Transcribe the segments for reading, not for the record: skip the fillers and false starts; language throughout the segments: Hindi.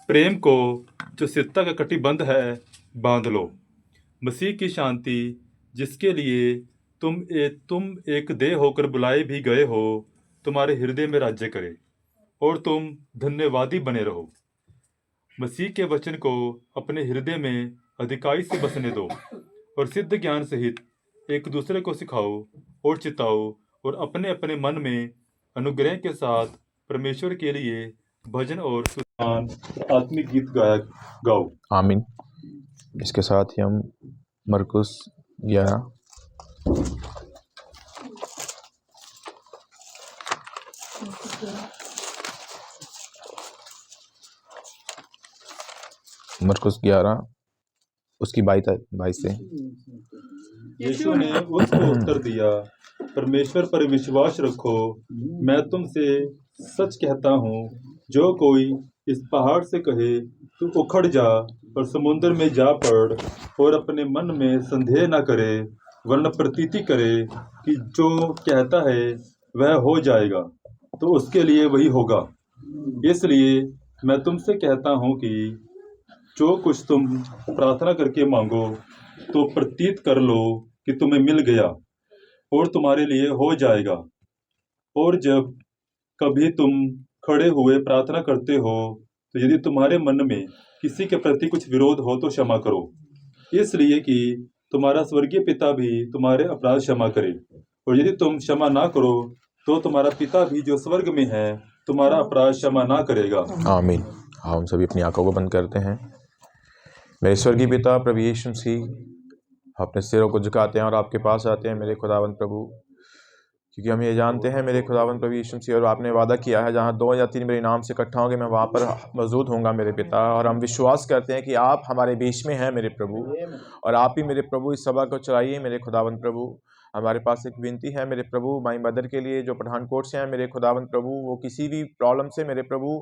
प्रेम को जो सित्ता का कटिबंध है बांध लो। मसीह की शांति जिसके लिए तुम एक देह होकर बुलाए भी गए हो, तुम्हारे हृदय में राज्य करे और तुम धन्यवादी बने रहो। मसीह के वचन को अपने हृदय में अधिकाई से बसने दो और सिद्ध ज्ञान सहित एक दूसरे को सिखाओ और चिताओ और अपने अपने मन में अनुग्रह के साथ परमेश्वर के लिए भजन और स्तुति आत्मिक गीत गाओ। आमीन। इसके साथ ही हम मरकुस 11 उसकी 22 से। यीशु ने उसको उत्तर दिया, परमेश्वर पर विश्वास रखो। मैं तुमसे सच कहता हूँ, जो कोई इस पहाड़ से कहे तू उखड़ जा और समुद्र में जा पड़ और अपने मन में संदेह न करे, वरना प्रतीति करे कि जो कहता है वह हो जाएगा, तो उसके लिए वही होगा। इसलिए मैं तुमसे कहता हूँ कि जो कुछ तुम प्रार्थना करके मांगो तो प्रतीत कर लो कि तुम्हें मिल गया और तुम्हारे लिए हो जाएगा। और जब कभी तुम खड़े हुए प्रार्थना करते हो तो यदि तुम्हारे मन में किसी के प्रति कुछ विरोध हो तो क्षमा करो, इसलिए कि तुम्हारा स्वर्गीय पिता भी तुम्हारे अपराध क्षमा करे। और यदि तुम क्षमा ना करो तो तुम्हारा पिता भी जो स्वर्ग में है तुम्हारा अपराध क्षमा ना करेगा। आमीन। हम सभी अपनी आंखों को बंद करते हैं। मेरे स्वर्गीय पिता प्रभु यीशु मसीह, अपने सिरों को झुकाते हैं और आपके पास आते हैं मेरे खुदावंद प्रभु, क्योंकि हम ये जानते हैं मेरे खुदावंद प्रभु यीशु मसीह, और आपने वादा किया है जहाँ 2 या 3 मेरे नाम से इकट्ठा होंगे मैं वहाँ पर मौजूद होऊंगा मेरे पिता। और हम विश्वास करते हैं कि आप हमारे बीच में हैं मेरे प्रभु, और आप ही मेरे प्रभु इस सभा को चलाइए मेरे खुदावंद प्रभु। हमारे पास एक विनती है मेरे प्रभु माई मदर के लिए, जो पठानकोट से हैं मेरे खुदावंद प्रभु। वो किसी भी प्रॉब्लम से मेरे प्रभु,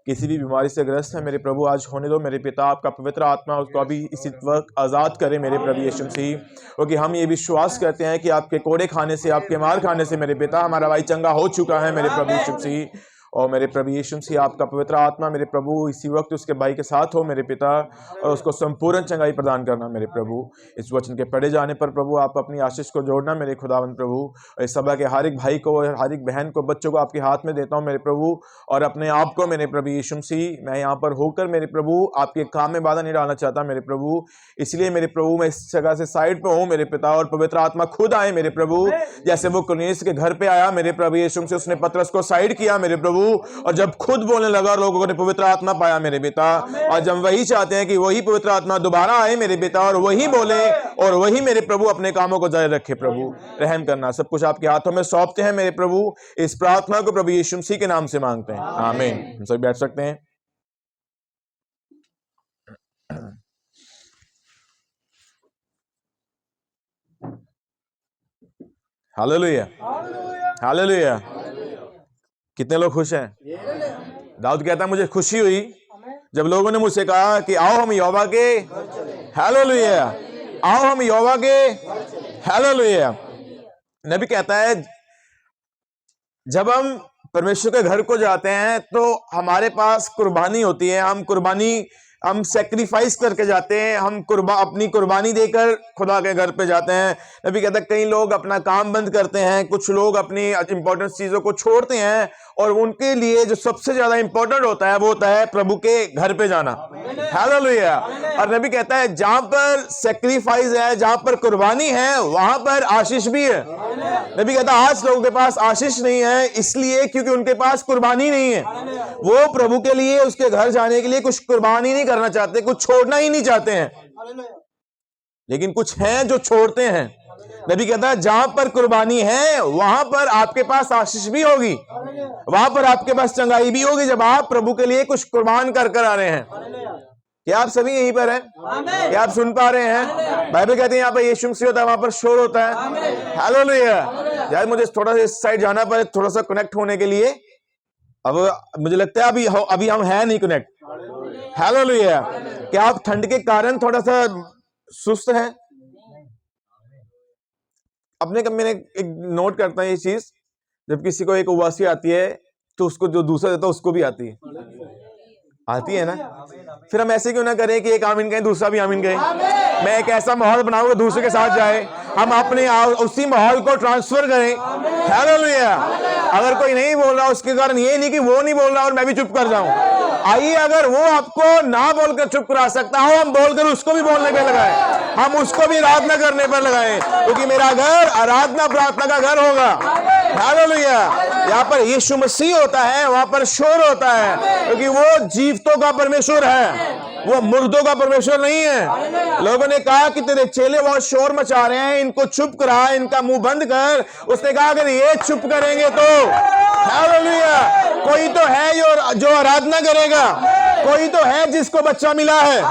किसी भी बीमारी से ग्रस्त है मेरे प्रभु, आज होने दो मेरे पिता। आपका पवित्र आत्मा उसको अभी इसी वक्त आज़ाद करे मेरे प्रभु यीशु मसीह, क्योंकि हम ये विश्वास करते हैं कि आपके कोड़े खाने से, आपके मार खाने से मेरे पिता हमारा भाई चंगा हो चुका है मेरे प्रभु यीशु मसीह। और मेरे प्रभु यीशु मसीह, आपका पवित्र आत्मा मेरे प्रभु इसी वक्त उसके भाई के साथ हो मेरे पिता, और उसको संपूर्ण चंगाई प्रदान करना मेरे प्रभु। इस वचन के पढ़े जाने पर प्रभु आप अपनी आशीष को जोड़ना मेरे खुदावंद प्रभु। इस सभा के हर एक भाई को, हर एक बहन को, बच्चों को आपके हाथ में देता हूँ मेरे प्रभु, और अपने आप को मेरे प्रभु यीशु मसीह, मैं यहाँ पर होकर मेरे प्रभु आपके काम में बाधा नहीं डालना चाहता मेरे प्रभु। इसलिए मेरे प्रभु मैं इस जगह से साइड पर हूँ मेरे पिता, और पवित्र आत्मा खुद आए मेरे प्रभु, जैसे वो कुरनेलियुस के घर पे आया मेरे प्रभु यीशु मसीह, उसने पतरस को साइड किया मेरे प्रभु, और जब खुद बोलने लगा लोगों ने पवित्र आत्मा पाया मेरे पिता। आज हम वही चाहते हैं कि वही पवित्र आत्मा दोबारा आए मेरे पिता, और वही बोले और वही मेरे प्रभु अपने कामों को जारी रखे प्रभु। रहम करना, सब कुछ आपके हाथों में सौंपते हैं मेरे प्रभु। इस प्रार्थना को प्रभु यीशु मसीह के नाम से मांगते हैं, आमीन। हम सब बैठ सकते हैं। Hallelujah, hallelujah. कितने लोग खुश हैं? दाऊद कहता है मुझे खुशी हुई जब लोगों ने मुझसे कहा कि आओ हम यहोवा के, हालेलुया, आओ हम यहोवा के, हालेलुया। नबी कहता है जब हम परमेश्वर के घर को जाते हैं तो हमारे पास कुर्बानी होती है, हम सैक्रिफाइस करके जाते हैं, हम अपनी कुर्बानी देकर खुदा के घर पे जाते हैं। नबी कहता है कई लोग अपना काम बंद करते हैं, कुछ लोग अपनी इंपॉर्टेंट चीजों को छोड़ते हैं, और उनके लिए जो सबसे ज्यादा इंपॉर्टेंट होता है वो होता है प्रभु के घर पे जाना, हालेलुया। और नबी कहता है जहां पर सैक्रिफाइस है, जहां पर कुर्बानी है, वहां पर आशीष भी है। नबी कहता है आज लोगों के पास आशीष नहीं है, इसलिए क्योंकि उनके पास कुर्बानी नहीं है। वो प्रभु के लिए, उसके घर जाने के लिए कुछ कुर्बानी नहीं करना चाहते, कुछ छोड़ना ही नहीं चाहते हैं। लेकिन कुछ हैं जो छोड़ते हैं। नबी कहता है जहां पर कुर्बानी है वहां पर आपके पास आशीष भी होगी, वहां पर आपके पास चंगाई भी होगी, जब आप प्रभु के लिए कुछ कुर्बान कर कर आ रहे हैं। क्या आप सभी यहीं पर हैं? क्या आप सुन पा रहे हैं? बाइबल कहते हैं यहाँ पर यीशु मसीह होता है, वहां पर शोर होता है, हालेलुया। यार मुझे थोड़ा सा इस साइड जाना पड़े, थोड़ा सा कनेक्ट होने के लिए। अब मुझे लगता है अभी हम हैं नहीं कनेक्ट, हालेलुया। क्या आप ठंड के कारण थोड़ा सा सुस्त हैं? अपने मैंने एक नोट करता है ये चीज, जब किसी को एक उबासी आती है तो उसको जो दूसरा देता है उसको भी आती है। आती है ना? फिर हम ऐसे क्यों ना करें कि एक आमीन कहें दूसरा भी आमीन कहे। मैं एक ऐसा माहौल बनाऊंगा दूसरे के साथ जाए, हम अपने उसी माहौल को ट्रांसफर करें। हालेलुया। अगर कोई नहीं बोल रहा उसके कारण ये नहीं कि वो नहीं बोल रहा और मैं भी चुप कर जाऊं। आइए, अगर वो आपको ना बोलकर चुप करा सकता हो, हम बोलकर उसको भी बोलने पे लगाए, हम उसको भी आराधना करने पर लगाए, क्योंकि मेरा घर आराधना प्रार्थना का घर होगा। हालेलुया। यहाँ पर यीशु मसीह होता है, वहां पर शोर होता है, क्योंकि वो जीवितों का परमेश्वर है, वो मुर्दों का परमेश्वर नहीं है। लोगों ने कहा कि तेरे चेले बहुत शोर मचा रहे हैं, इनको चुप करा, इनका मुंह बंद कर। उसने कहा अगर ये चुप करेंगे तो हालेलुया, कोई तो है जो आराधना करेगा, कोई तो है जिसको बच्चा मिला है,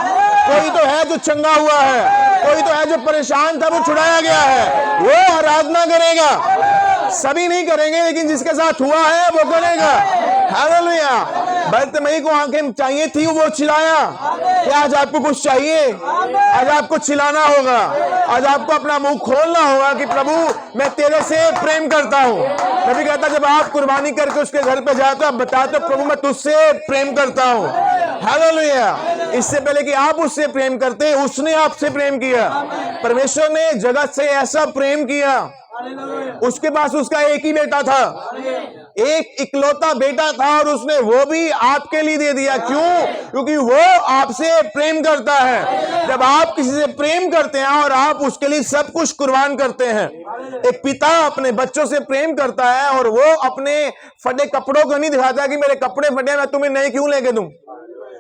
कोई तो है जो चंगा हुआ है, कोई तो है जो परेशान था वो छुड़ाया गया है, वो आराधना करेगा। सभी नहीं करेंगे, लेकिन जिसके साथ हुआ है वो करेगा। हालेलुया। बर्तिमेई को आंखें चाहिए थी, वो चिल्लाया। क्या आज आपको कुछ चाहिए? आज आपको चिल्लाना होगा, आज आपको अपना मुंह खोलना होगा कि प्रभु मैं तेरे से प्रेम करता हूं। नबी कहता जब आप कुर्बानी करके उसके घर पे जाते हो, आप बताते हो प्रभु मैं तुझसे प्रेम करता हूं। हालेलुया। इससे पहले कि आप उससे प्रेम करते, उसने आपसे प्रेम किया। परमेश्वर ने जगत से ऐसा प्रेम किया, उसके पास उसका एक ही बेटा था, एक इकलौता बेटा था, और उसने वो भी आपके लिए दे दिया। क्यों? क्योंकि वो आपसे प्रेम करता है। जब आप किसी से प्रेम करते हैं और आप उसके लिए सब कुछ कुर्बान करते हैं, एक पिता अपने बच्चों से प्रेम करता है और वो अपने फटे कपड़ों को नहीं दिखाता कि मेरे कपड़े फटे मैं तुम्हें नए क्यों लेके दूं।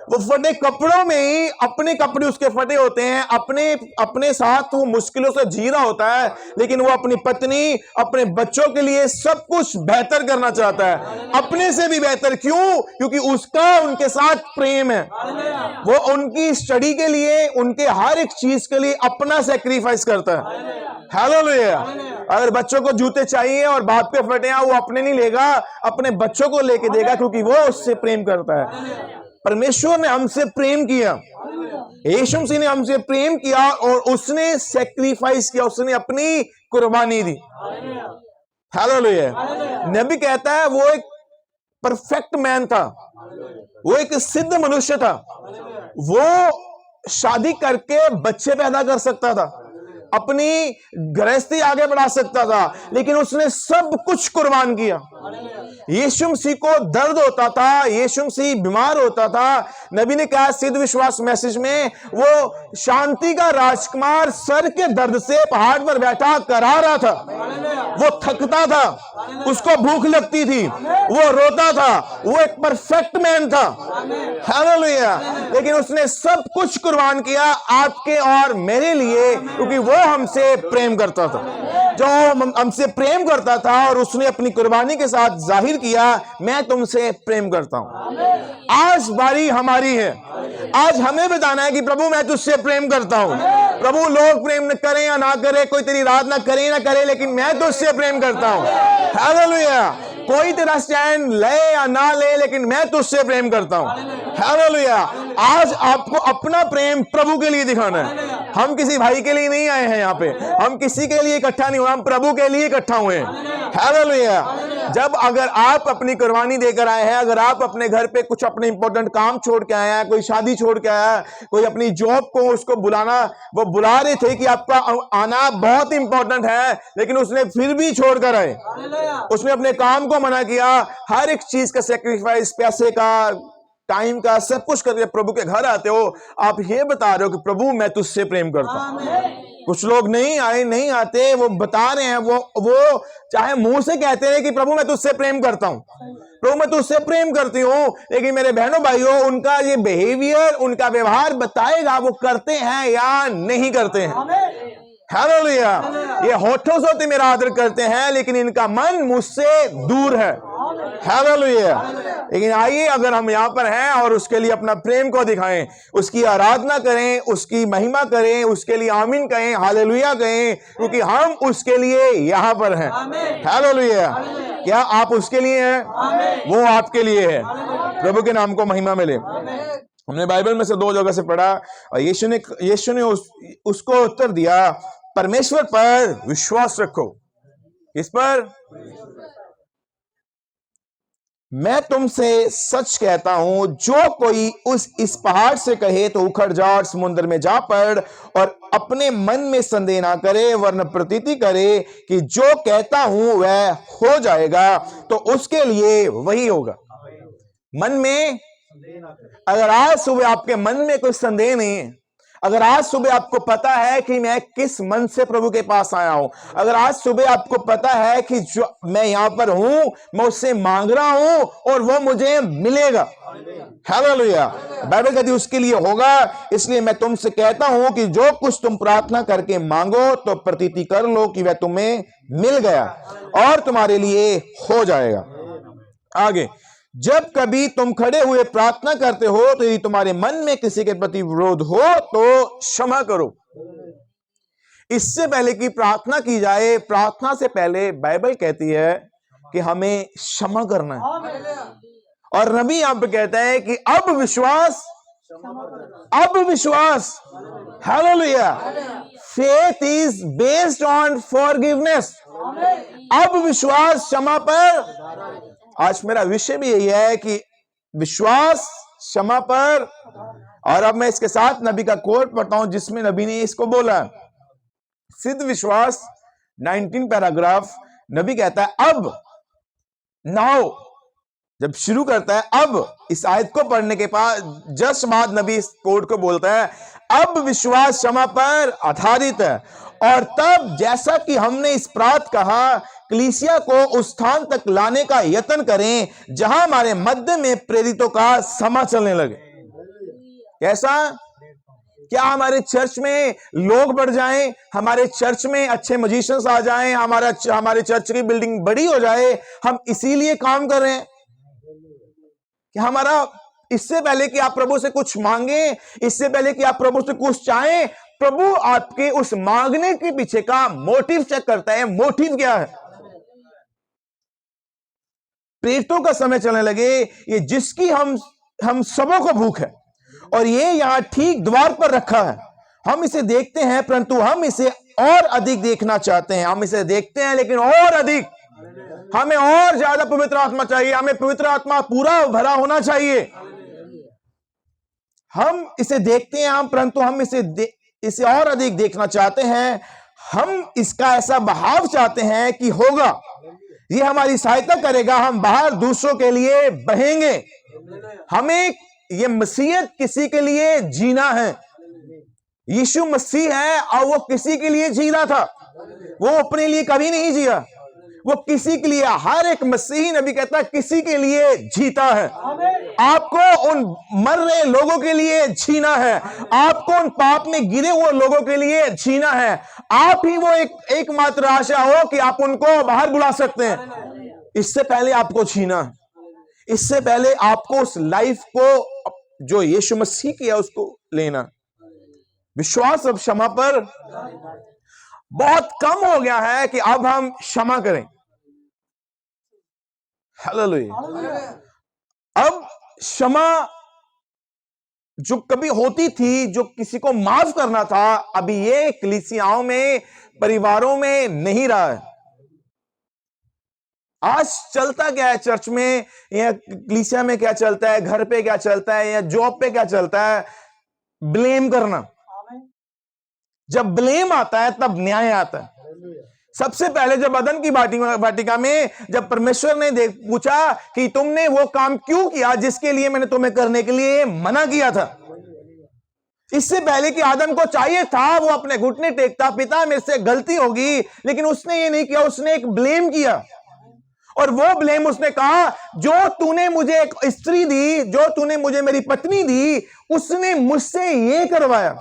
वो फटे कपड़ों में ही अपने कपड़े उसके फटे होते हैं, अपने साथ वो मुश्किलों से जी रहा होता है, लेकिन वो अपनी पत्नी अपने बच्चों के लिए सब कुछ बेहतर करना चाहता है, अपने से भी बेहतर। क्यों? क्योंकि उसका उनके साथ प्रेम है। वो उनकी स्टडी के लिए, उनके हर एक चीज के लिए अपना सेक्रीफाइस करता है। हालेलुया। अगर बच्चों को जूते चाहिए और बाप के फटे हैं, वो अपने नहीं लेगा, अपने बच्चों को लेके देगा, क्योंकि वो उससे प्रेम करता है। परमेश्वर ने हमसे प्रेम किया, यीशु मसीह ने हमसे प्रेम किया और उसने सैक्रिफाइस किया, उसने अपनी कुर्बानी दी। हालेलुया। नबी कहता है वो एक परफेक्ट मैन था, वो एक सिद्ध मनुष्य था, वो शादी करके बच्चे पैदा कर सकता था, अपनी गृहस्थी आगे बढ़ा सकता था, लेकिन उसने सब कुछ कुर्बान किया। यीशु मसीह को दर्द होता था, यीशु मसीह बीमार होता था। नबी ने कहा सिद्ध विश्वास मैसेज में, वो शांति का राजकुमार सर के दर्द से पहाड़ पर बैठा करा रहा था, वो थकता था, उसको भूख लगती थी, वो रोता था, वो एक परफेक्ट मैन था। हालेलुया। लेकिन उसने सब कुछ कुर्बान किया आपके और मेरे लिए, क्योंकि वो हमसे प्रेम करता था। जो हमसे प्रेम करता था और उसने अपनी कुर्बानी के साथ जाहिर किया, मैं तुमसे प्रेम करता हूं। आज बारी हमारी है, आज हमें बताना है कि प्रभु मैं तुझसे प्रेम करता हूं। प्रभु लोग प्रेम न करें या ना करें, कोई तेरी आराधना करे ना करे, लेकिन मैं तुझसे प्रेम करता हूं। हालेलुया। कोई तेरा स्टैंड ले या ना ले, लेकिन मैं तुझसे प्रेम करता हूं। हालेलुया। आज आपको अपना प्रेम प्रभु के लिए दिखाना है। हम किसी भाई के लिए नहीं आए हैं यहाँ पे, हम किसी के लिए इकट्ठा नहीं हुए, हम प्रभु के लिए इकट्ठा हुए हैं। हालेलुया। जब अगर आप अपनी कुर्बानी देकर आए हैं, अगर आप अपने घर पे कुछ अपने इंपॉर्टेंट काम छोड़ के आए हैं, कोई शादी छोड़ के आया है, कोई अपनी जॉब को उसको बुलाना, वो बुला रहे थे कि आपका आना बहुत इंपॉर्टेंट है, लेकिन उसने फिर भी छोड़कर आए, उसने अपने काम को मना किया, हर एक चीज का सेक्रीफाइस, पैसे का, टाइम का, सब कुछ करके प्रभु के घर आते हो, आप ये बता रहे हो कि प्रभु मैं तुझसे प्रेम करता हूं। कुछ लोग नहीं आए, नहीं आते, वो बता रहे हैं, वो चाहे मुंह से कहते हैं कि प्रभु मैं तुझसे प्रेम करता हूं, प्रभु मैं तुझसे प्रेम करती हूं, लेकिन मेरे बहनों भाइयों उनका ये बिहेवियर, उनका व्यवहार बताएगा वो करते हैं या नहीं करते हैं। हालेलुया। ये होठों से तो मेरा आदर करते हैं, लेकिन इनका मन मुझसे दूर है। हालेलुया। लेकिन आइए, अगर हम यहां पर हैं और उसके लिए अपना प्रेम को दिखाएं, उसकी आराधना करें, उसकी महिमा करें, उसके लिए आमीन कहें, हालेलुया कहें, क्योंकि हम उसके लिए यहां पर हैं। हालेलुया। क्या आप उसके लिए हैं? वो आपके लिए है। प्रभु के नाम को महिमा मिले। हमने बाइबल में से 2 जगह से पढ़ा और यीशु ने उसको उत्तर दिया, परमेश्वर पर विश्वास रखो। किस पर? मैं तुमसे सच कहता हूं, जो कोई इस पहाड़ से कहे तो उखड़ जा और समुद्र में जा पड़, और अपने मन में संदेह ना करे, वरन प्रतीति करे कि जो कहता हूं वह हो जाएगा, तो उसके लिए वही होगा। मन में, अगर आज सुबह आपके मन में कोई संदेह नहीं है, अगर आज सुबह आपको पता है कि मैं किस मन से प्रभु के पास आया हूं, अगर आज सुबह आपको पता है कि जो मैं यहां पर हूं, मैं उससे मांग रहा हूं और वो मुझे मिलेगा, हालेलुया, बाइबल कहती है उसके लिए होगा। इसलिए मैं तुमसे कहता हूं कि जो कुछ तुम प्रार्थना करके मांगो तो प्रतीति कर लो कि वह तुम्हें मिल गया और तुम्हारे लिए हो जाएगा। आगे, जब कभी तुम खड़े हुए प्रार्थना करते हो तो यदि तुम्हारे मन में किसी के प्रति विरोध हो तो क्षमा करो। इससे पहले कि प्रार्थना की जाए, प्रार्थना से पहले बाइबल कहती है कि हमें क्षमा करना है। और नबी यहां पे कहता है कि अब विश्वास, hallelujah, faith is based on forgiveness. अब विश्वास क्षमा पर। आज मेरा विषय भी यही है कि विश्वास क्षमा पर। और अब मैं इसके साथ नबी का कोट पढ़ता हूं जिसमें नबी ने इसको बोला, सिद्ध विश्वास 19 पैराग्राफ। नबी कहता है अब, नाउ, जब शुरू करता है अब, इस आयत को पढ़ने के जस्ट बाद नबी इस कोट को बोलता है, अब विश्वास क्षमा पर आधारित है। और तब जैसा कि हमने इस प्रात कहा, कलीसिया को उस स्थान तक लाने का यत्न करें जहां हमारे मध्य में प्रेरितों का समा चलने लगे। कैसा? क्या हमारे चर्च में लोग बढ़ जाएं, हमारे चर्च में अच्छे मजिशियंस आ जाएं, हमारे चर्च की बिल्डिंग बड़ी हो जाए, हम इसीलिए काम कर रहे हैं कि हमारा, इससे पहले कि आप प्रभु से कुछ मांगे, इससे पहले कि आप प्रभु से कुछ चाहें, प्रभु आपके उस मांगने के पीछे का मोटिव चेक करता है। मोटिव क्या है? प्रेरितों का समय चलने लगे, ये जिसकी हम सबों को भूख है, और ये यहां ठीक द्वार पर रखा है। हम इसे देखते हैं परंतु हम इसे और अधिक देखना चाहते हैं। हम इसे देखते हैं लेकिन और अधिक, हमें और ज्यादा पवित्र आत्मा चाहिए, हमें पवित्र आत्मा पूरा भरा होना चाहिए। हम इसे देखते हैं परंतु हम इसे और अधिक देखना चाहते हैं। हम इसका ऐसा बहाव चाहते हैं कि होगा, ये हमारी सहायता करेगा, हम बाहर दूसरों के लिए बहेंगे। हमें ये मसीहत किसी के लिए जीना है। यीशु मसीह है और वो किसी के लिए जी रहा था, वो अपने लिए कभी नहीं जिया, वो किसी के लिए, हर एक मसीही नबी कहता है किसी के लिए जीता है। आपको उन मर रहे लोगों के लिए जीना है, आपको उन पाप में गिरे हुए लोगों के लिए जीना है। आप ही वो एकमात्र आशा हो कि आप उनको बाहर बुला सकते हैं। इससे पहले आपको जीना है, इससे पहले आपको उस लाइफ को जो यीशु मसीह किया उसको लेना। विश्वास अब क्षमा पर बहुत कम हो गया है कि अब हम क्षमा करें। हालेलुया। अब क्षमा जो कभी होती थी, जो किसी को माफ करना था, अभी ये कलीसियाओं में, परिवारों में नहीं रहा है। आज चलता क्या है चर्च में या कलीसिया में? क्या चलता है? घर पे क्या चलता है या जॉब पे क्या चलता है? ब्लेम करना। जब ब्लेम आता है तब न्याय आता है। सबसे पहले जब अदन की वाटिका में जब परमेश्वर ने पूछा कि तुमने वो काम क्यों किया जिसके लिए मैंने तुम्हें करने के लिए मना किया था, इससे पहले कि आदम को चाहिए था वो अपने घुटने टेकता, पिता मेरे से गलती होगी, लेकिन उसने ये नहीं किया, उसने एक ब्लेम किया। और वो ब्लेम उसने कहा, जो तूने मुझे एक स्त्री दी, जो तूने मुझे मेरी पत्नी दी, उसने मुझसे ये करवाया।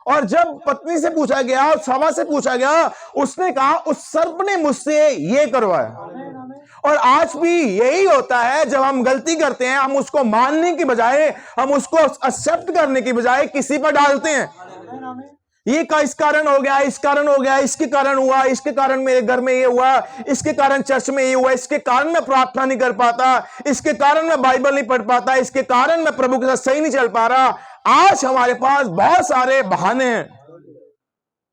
और जब पत्नी से पूछा गया और सभा से पूछा गया, उसने कहा उस सर्प ने मुझसे ये करवाया। और आज भी यही होता है, जब हम गलती करते हैं हम उसको मानने की बजाय, हम उसको एक्सेप्ट करने की बजाय किसी पर डालते हैं। ये का इस कारण हो गया, इस कारण हो गया, इसके कारण हुआ, इसके कारण मेरे घर में ये हुआ, इसके कारण चर्च में ये हुआ, इसके कारण मैं प्रार्थना नहीं कर पाता, इसके कारण मैं बाइबल नहीं पढ़ पाता, इसके कारण मैं प्रभु के साथ सही नहीं चल पा रहा। आज हमारे पास बहुत सारे बहाने हैं।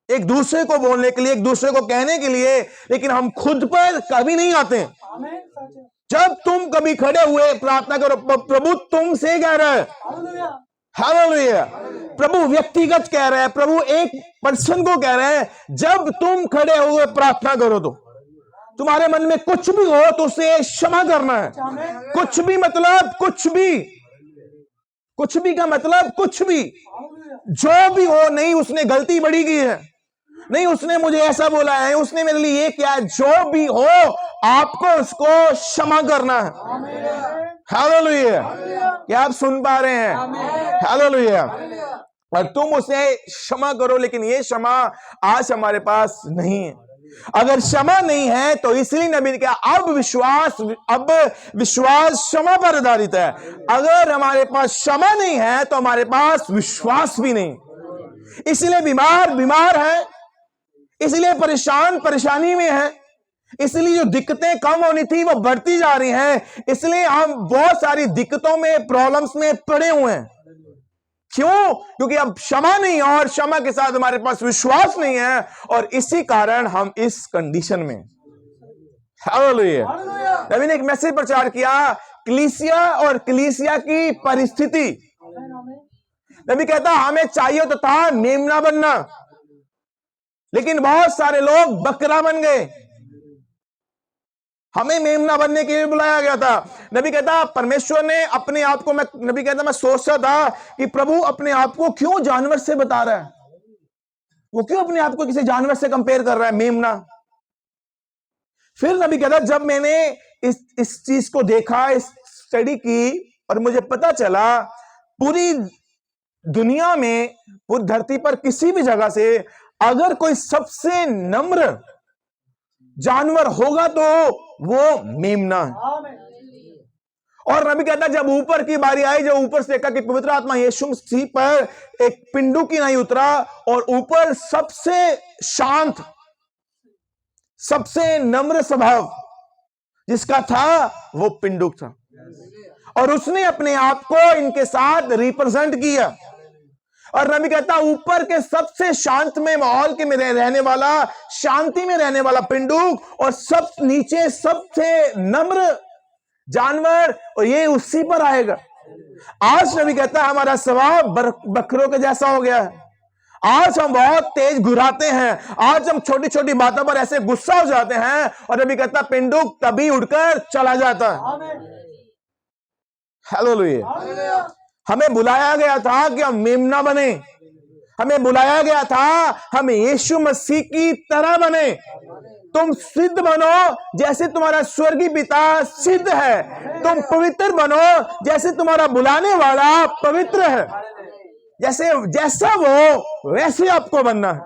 एक दूसरे को बोलने के लिए, एक दूसरे को कहने के लिए, लेकिन हम खुद पर कभी नहीं आते। जब तुम कभी खड़े हुए प्रार्थना करो, प्रभु तुमसे कह रहा है, हालेलुया, प्रभु व्यक्तिगत कह रहा है, प्रभु एक पर्सन को कह रहे हैं। जब तुम खड़े हुए प्रार्थना करो तो तुम्हारे मन में कुछ भी हो तो उसे क्षमा करना है। कुछ भी मतलब कुछ भी, कुछ भी का मतलब कुछ भी, जो भी हो, नहीं उसने गलती बड़ी की है, नहीं उसने मुझे ऐसा बोला है, उसने मेरे लिए ये किया है, जो भी हो आपको उसको क्षमा करना है। हालेलुया, क्या आप सुन पा रहे हैं? हालेलुया। और तुम उसे क्षमा करो, लेकिन ये क्षमा आज हमारे पास नहीं है। अगर क्षमा नहीं है तो इसलिए नबी ने कहा अब विश्वास क्षमा पर आधारित है। अगर हमारे पास क्षमा नहीं है तो हमारे पास विश्वास भी नहीं। इसलिए बीमार है, इसलिए परेशानी में है, इसलिए जो दिक्कतें कम होनी थी वो बढ़ती जा रही हैं। इसलिए हम बहुत सारी दिक्कतों में, प्रॉब्लम्स में पड़े हुए हैं। क्यों? क्योंकि अब क्षमा नहीं है और क्षमा के साथ हमारे पास विश्वास नहीं है, और इसी कारण हम इस कंडीशन में। हालेलुया। नबी ने एक मैसेज प्रचार किया, कलीसिया और कलीसिया की परिस्थिति। नबी कहता हमें चाहिए तो था मेमना बनना, लेकिन बहुत सारे लोग बकरा बन गए। हमें मेमना बनने के लिए बुलाया गया था। नबी कहता परमेश्वर ने अपने आप को, नबी कहता मैं सोचता था कि प्रभु अपने आप को क्यों जानवर से बता रहा है, वो क्यों अपने आप को किसी जानवर से कंपेयर कर रहा है, मेमना। फिर नबी कहता जब मैंने इस चीज को देखा, इस स्टडी की, और मुझे पता चला पूरी दुनिया में, पूरी धरती पर किसी भी जगह से अगर कोई सबसे नम्र जानवर होगा तो वो मेमना है। और नबी कहता जब ऊपर की बारी आई, जब ऊपर से देखा कि पवित्र आत्मा यीशु मसीह पर एक पिंडुक की नहीं उतरा, और ऊपर सबसे शांत, सबसे नम्र स्वभाव जिसका था वो पिंडुक था, और उसने अपने आप को इनके साथ रिप्रेजेंट किया। और नबी कहता ऊपर के सबसे शांतमय माहौल के में रहने वाला, शांति में रहने वाला पिंडुक, और सब नीचे सबसे नम्र जानवर, और ये उसी पर आएगा। आज नबी कहता हमारा स्वभाव बकरों के जैसा हो गया है। आज हम बहुत तेज घुराते हैं, आज हम छोटी छोटी बातों पर ऐसे गुस्सा हो जाते हैं, और नबी कहता पिंडुक तभी उड़कर चला जाता है। हालेलुया। हमें बुलाया गया था कि हम मेमना बने, हमें बुलाया गया था हम यीशु मसीह की तरह बने। तुम सिद्ध बनो जैसे तुम्हारा स्वर्गीय पिता सिद्ध है, तुम पवित्र बनो जैसे तुम्हारा बुलाने वाला पवित्र है। जैसा वो वैसे आपको बनना है।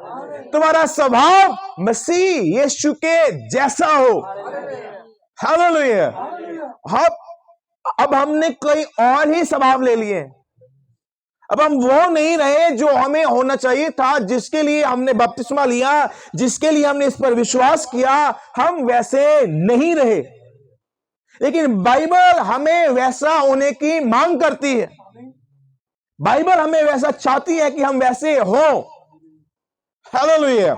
तुम्हारा स्वभाव मसीह यीशु के जैसा हो। हालेलुया। अब हमने कोई और ही स्वभाव ले लिए। अब हम वो नहीं रहे जो हमें होना चाहिए था, जिसके लिए हमने बपतिस्मा लिया, जिसके लिए हमने इस पर विश्वास किया, हम वैसे नहीं रहे। लेकिन बाइबल हमें वैसा होने की मांग करती है। बाइबल हमें वैसा चाहती है कि हम वैसे हो। हालेलुया।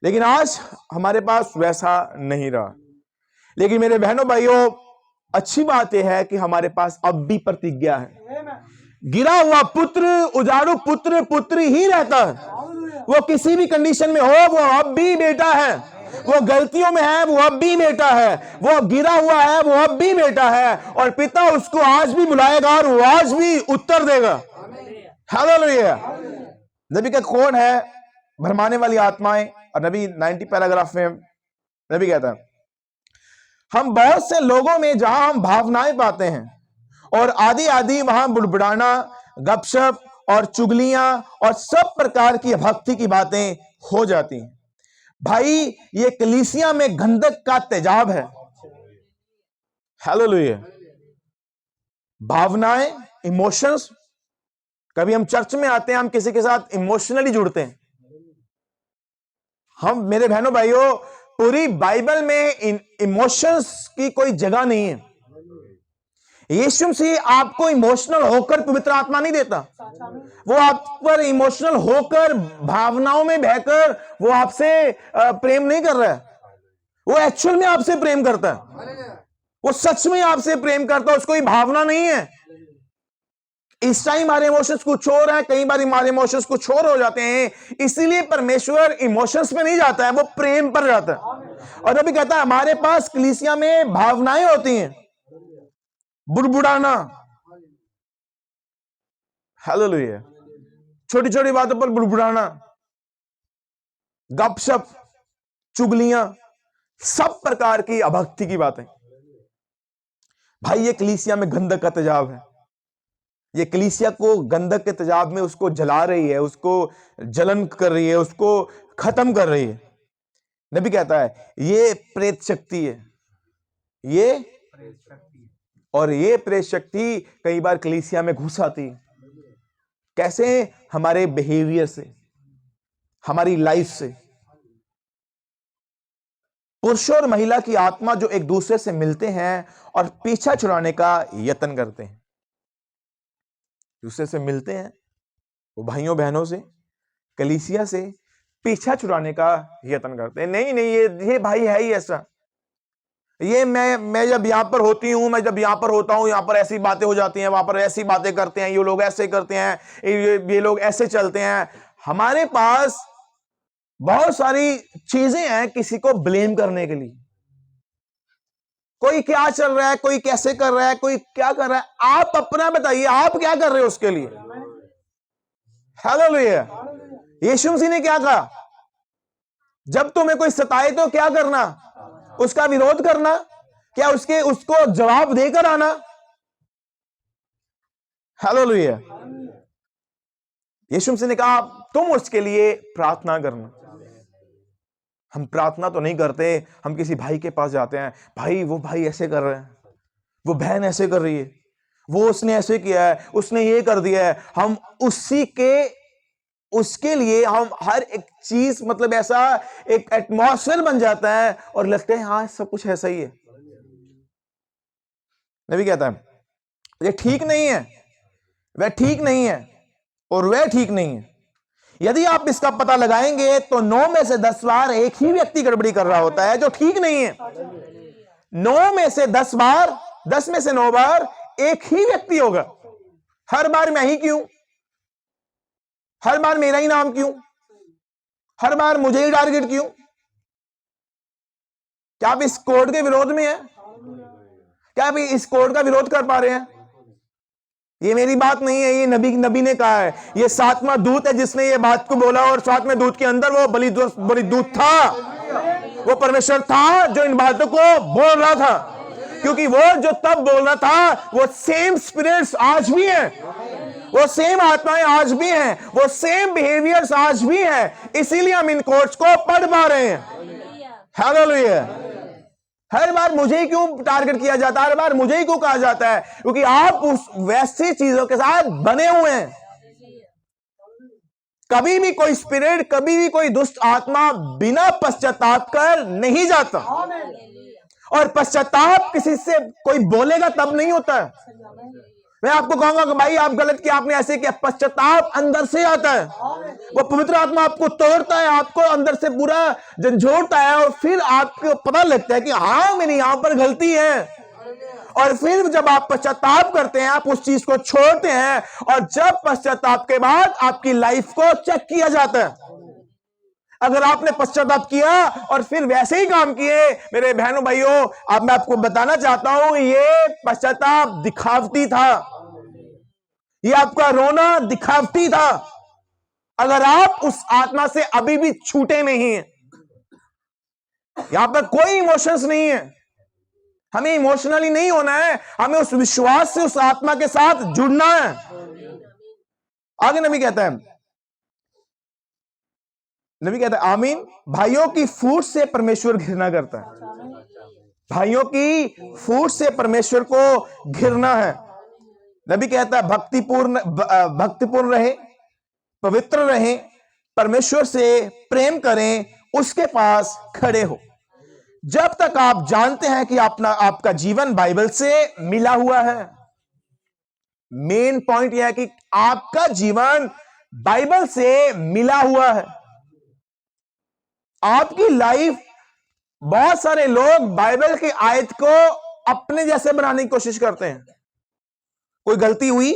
लेकिन आज हमारे पास वैसा नहीं रहा। लेकिन मेरे बहनों भाइयों, अच्छी बात यह है कि हमारे पास अब भी प्रतिज्ञा है। गिरा हुआ पुत्र, उजाड़ू पुत्र पुत्री ही रहता है। वो किसी भी कंडीशन में हो, वो अब भी बेटा है। वो गलतियों में है, वो अब भी बेटा है। वो गिरा हुआ है, वो अब भी बेटा है। और पिता उसको आज भी बुलाएगा और वो आज भी उत्तर देगा। हालेलुया। नबी का कौन है भरमाने वाली आत्माएं? और नबी 90 पैराग्राफ में नबी कहता है हम बहुत से लोगों में जहां हम भावनाएं पाते हैं और आदि वहां बुड़बुड़ाना, गपशप और चुगलियां और सब प्रकार की भक्ति की बातें हो जाती हैं। भाई ये कलीसिया में गंधक का तेजाब है। हालेलुया। भावनाएं, इमोशंस। कभी हम चर्च में आते हैं, हम किसी के साथ इमोशनली जुड़ते हैं। हम, मेरे बहनों भाइयों, पूरी बाइबल में इन इमोशंस की कोई जगह नहीं है। यीशु मसीह आपको इमोशनल होकर पवित्र आत्मा नहीं देता। वो आप पर इमोशनल होकर, भावनाओं में बहकर वो आपसे प्रेम नहीं कर रहा है। वो एक्चुअल में आपसे प्रेम करता है, वो सच में आपसे प्रेम करता है, उसको कोई भावना नहीं है। इस टाइम हमारे इमोशंस कुछ और है, कई बार हमारे इमोशंस कुछ और हो जाते हैं। इसीलिए परमेश्वर इमोशंस पे नहीं जाता है, वो प्रेम पर जाता है। और अभी कहता है हमारे पास कलीसिया में भावनाएं होती हैं, बुड़बुड़ाना, हालेलुया, छोटी छोटी बातों पर बुड़बुड़ाना, गपशप, चुगलियां, सब प्रकार की अभक्ति की बातें। भाई ये कलीसिया में गंधक का तेजाब है। ये कलीसिया को गंधक के तेजाब में उसको जला रही है, उसको जलन कर रही है, उसको खत्म कर रही है। नबी कहता है ये प्रेत शक्ति है, और ये प्रेत शक्ति कई बार कलीसिया में घुस आती है। कैसे? हमारे बिहेवियर से, हमारी लाइफ से। पुरुष और महिला की आत्मा जो एक दूसरे से मिलते हैं और पीछा छुड़ाने का यत्न करते हैं, दूसरे से मिलते हैं, वो भाइयों बहनों से, कलीसिया से पीछा छुड़ाने का यत्न करते हैं। नहीं नहीं, ये भाई है ही ऐसा, ये मैं जब यहां पर होती हूं, मैं जब यहां पर होता हूं, यहां पर ऐसी बातें हो जाती हैं, वहां पर ऐसी बातें करते हैं, ये लोग ऐसे करते हैं, ये लोग ऐसे चलते हैं। हमारे पास बहुत सारी चीजें हैं किसी को ब्लेम करने के लिए। कोई क्या चल रहा है, कोई कैसे कर रहा है, कोई क्या कर रहा है, आप अपना बताइए, आप क्या कर रहे हो उसके लिए। हालेलुया। यीशु मसीह ने क्या कहा? जब तुम्हें कोई सताए तो क्या करना? उसका विरोध करना, क्या उसको जवाब देकर आना। हालेलुया। यीशु मसीह ने कहा तुम उसके लिए प्रार्थना करना। हम प्रार्थना तो नहीं करते, हम किसी भाई के पास जाते हैं, भाई वो भाई ऐसे कर रहे हैं, वो बहन ऐसे कर रही है, वो उसने ऐसे किया है, उसने ये कर दिया है। हम उसके लिए हम हर एक चीज, मतलब ऐसा एक एटमॉस्फेयर बन जाता है और लगता है हाँ सब कुछ ऐसा ही है। नबी कहता है ये ठीक नहीं है, वह ठीक नहीं है और वह ठीक नहीं है। यदि आप इसका पता लगाएंगे तो 9 में से 10 बार एक ही व्यक्ति गड़बड़ी कर रहा होता है जो ठीक नहीं है। 9 में से 10 बार, 10 में से 9 बार एक ही व्यक्ति होगा। हर बार मैं ही क्यों? हर बार मेरा ही नाम क्यों? हर बार मुझे ही टारगेट क्यों? क्या आप इस कोड के विरोध में हैं? क्या आप इस कोड का विरोध कर पा रहे हैं? ये मेरी बात नहीं है, ये नबी ने कहा है। ये 7वां दूत है जिसने ये बात को बोला, और 7वें दूत के अंदर वो बलि दूत था, वो परमेश्वर था जो इन बातों को बोल रहा था। क्योंकि वो जो तब बोल रहा था, वो सेम स्पिरिट्स आज भी हैं, वो सेम आत्माएं आज भी हैं, वो सेम बिहेवियर्स आज भी हैं। इसीलिए हम इन कोड्स को पढ़ पा रहे हैं। हालेलुया। हर बार मुझे ही क्यों टारगेट किया जाता है? हर बार मुझे ही क्यों कहा जाता है? क्योंकि आप उस वैसी चीजों के साथ बने हुए हैं। कभी भी कोई स्पिरिट, कभी भी कोई दुष्ट आत्मा बिना पश्चाताप कर नहीं जाता, और पश्चाताप किसी से कोई बोलेगा तब नहीं होता है। मैं आपको कहूंगा कि भाई आप गलत किया, आपने ऐसे किया, पश्चाताप अंदर से आता है। वो पवित्र आत्मा आपको तोड़ता है, आपको अंदर से पूरा झंझोड़ता है, और फिर आपको पता लगता है कि हाँ मेरी यहां पर गलती है। और फिर जब आप पश्चाताप करते हैं, आप उस चीज को छोड़ते हैं, और जब पश्चाताप के बाद आपकी लाइफ को चेक किया जाता है। अगर आपने पश्चाताप किया और फिर वैसे ही काम किए, मेरे बहनों भाइयों, अब मैं आपको बताना चाहता हूं, ये पश्चाताप दिखावटी था, ये आपका रोना दिखावटी था। अगर आप उस आत्मा से अभी भी छूटे नहीं हैं, यहां पर कोई इमोशंस नहीं है, हमें इमोशनली नहीं होना है, हमें उस विश्वास से उस आत्मा के साथ जुड़ना है। आगे नबी कहता है आमीन। भाइयों की फूट से परमेश्वर घृणा करता है। भाइयों की फूट से परमेश्वर को घृणा है। नबी कहता है भक्तिपूर्ण रहे, पवित्र रहे, परमेश्वर से प्रेम करें, उसके पास खड़े हो। जब तक आप जानते हैं कि आपका जीवन बाइबल से मिला हुआ है, मेन पॉइंट यह है कि आपका जीवन बाइबल से मिला हुआ है। आपकी लाइफ, बहुत सारे लोग बाइबल की आयत को अपने जैसे बनाने की कोशिश करते हैं। कोई गलती हुई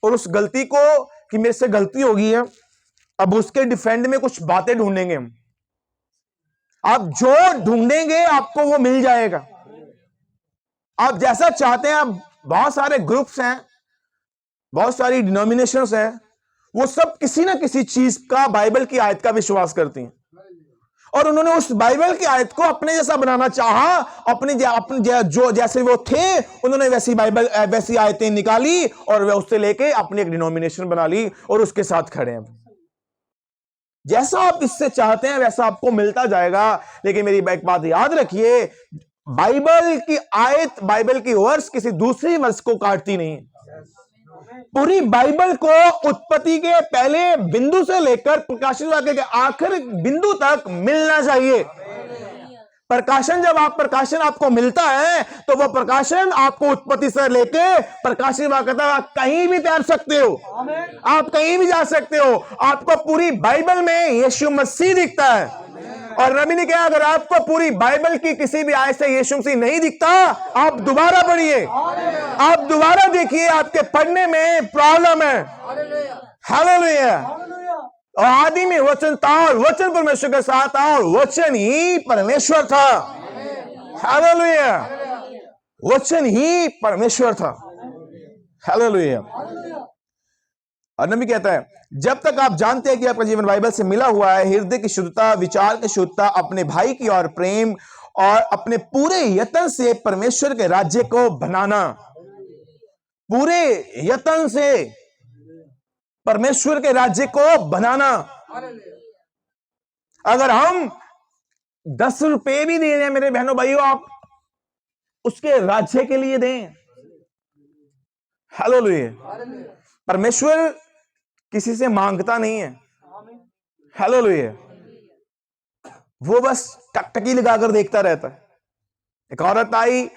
और उस गलती को कि मेरे से गलती हो गई है, अब उसके डिफेंड में कुछ बातें ढूंढेंगे हम। आप जो ढूंढेंगे आपको वो मिल जाएगा। आप जैसा चाहते हैं। आप बहुत सारे ग्रुप्स हैं, बहुत सारी डिनोमिनेशंस हैं, वो सब किसी ना किसी चीज का, बाइबल की आयत का विश्वास करती हैं और उन्होंने उस बाइबल की आयत को अपने जैसा बनाना चाहा। अपने जो जैसे वो थे उन्होंने वैसी आयतें निकाली और वे उससे लेके अपनी एक डिनोमिनेशन बना ली और उसके साथ खड़े हैं। जैसा आप इससे चाहते हैं वैसा आपको मिलता जाएगा। लेकिन मेरी एक बात याद रखिए, बाइबल की आयत, बाइबल की वर्स किसी दूसरी वर्स को काटती नहीं। पूरी बाइबल को उत्पत्ति के पहले बिंदु से लेकर प्रकाशित वाक्य के आखिर बिंदु तक मिलना चाहिए। प्रकाशन, जब प्रकाशन आपको मिलता है तो वो प्रकाशन आपको उत्पत्ति से लेके प्रकाशित वाक्य तक आप कहीं भी तैर सकते हो, आप कहीं भी जा सकते हो। आपको पूरी बाइबल में यीशु मसीह दिखता है और नबी ने कहा अगर आपको पूरी बाइबल की किसी भी आयत से यीशु मसीह नहीं दिखता, आप दोबारा पढ़िए, आप दोबारा देखिए, आपके पढ़ने में प्रॉब्लम है। हालेलुया। और आदि में वचन था और वचन परमेश्वर के साथ था और वचन ही परमेश्वर था। हालेलुया। वचन ही परमेश्वर था। हालेलुया। और नबी कहता है जब तक आप जानते हैं कि आपका जीवन बाइबल से मिला हुआ है, हृदय की शुद्धता, विचार की शुद्धता, अपने भाई की और प्रेम और अपने पूरे यत्न से परमेश्वर के राज्य को बनाना, पूरे यत्न से परमेश्वर के राज्य को बनाना। अगर हम 10 रुपए भी दे रहे हैं मेरे बहनों भाइयों, आप उसके राज्य के लिए दें। हालेलुया। परमेश्वर किसी से मांगता नहीं है। हालेलुया। वो बस टकटकी लगाकर देखता रहता है। एक औरत आई,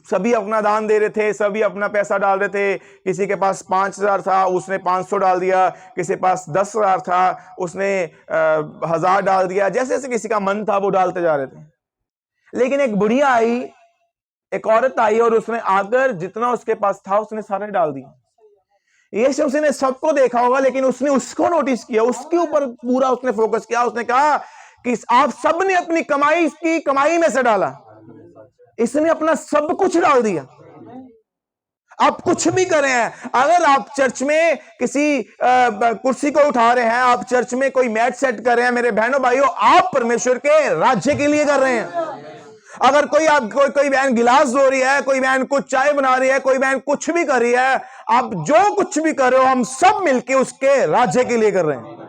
सभी अपना दान दे रहे थे, सभी अपना पैसा डाल रहे थे। किसी के पास 5,000 था, उसने 500 डाल दिया। किसी के पास 10,000 था, उसने 1,000 डाल दिया। जैसे जैसे किसी का मन था वो डालते जा रहे थे। लेकिन एक बुढ़िया आई, एक औरत आई और उसने आकर जितना उसके पास था उसने सारे डाल दिया। यीशु मसीह ने सबको देखा होगा लेकिन उसने उसको नोटिस किया, उसके ऊपर पूरा उसने फोकस किया। उसने कहा कि आप सब ने अपनी कमाई में से डाला, इसने अपना सब कुछ डाल दिया। आप कुछ भी करें हैं, अगर आप चर्च में किसी कुर्सी को उठा रहे हैं, आप चर्च में कोई मैट सेट कर रहे हैं, मेरे बहनों भाइयों, आप परमेश्वर के राज्य के लिए कर रहे हैं। अगर कोई बहन गिलास धो रही है, कोई बहन कुछ चाय बना रही है, कोई बहन कुछ भी कर रही है, आप जो कुछ भी कर रहे हो हम सब मिलके उसके राज्य के लिए कर रहे हैं।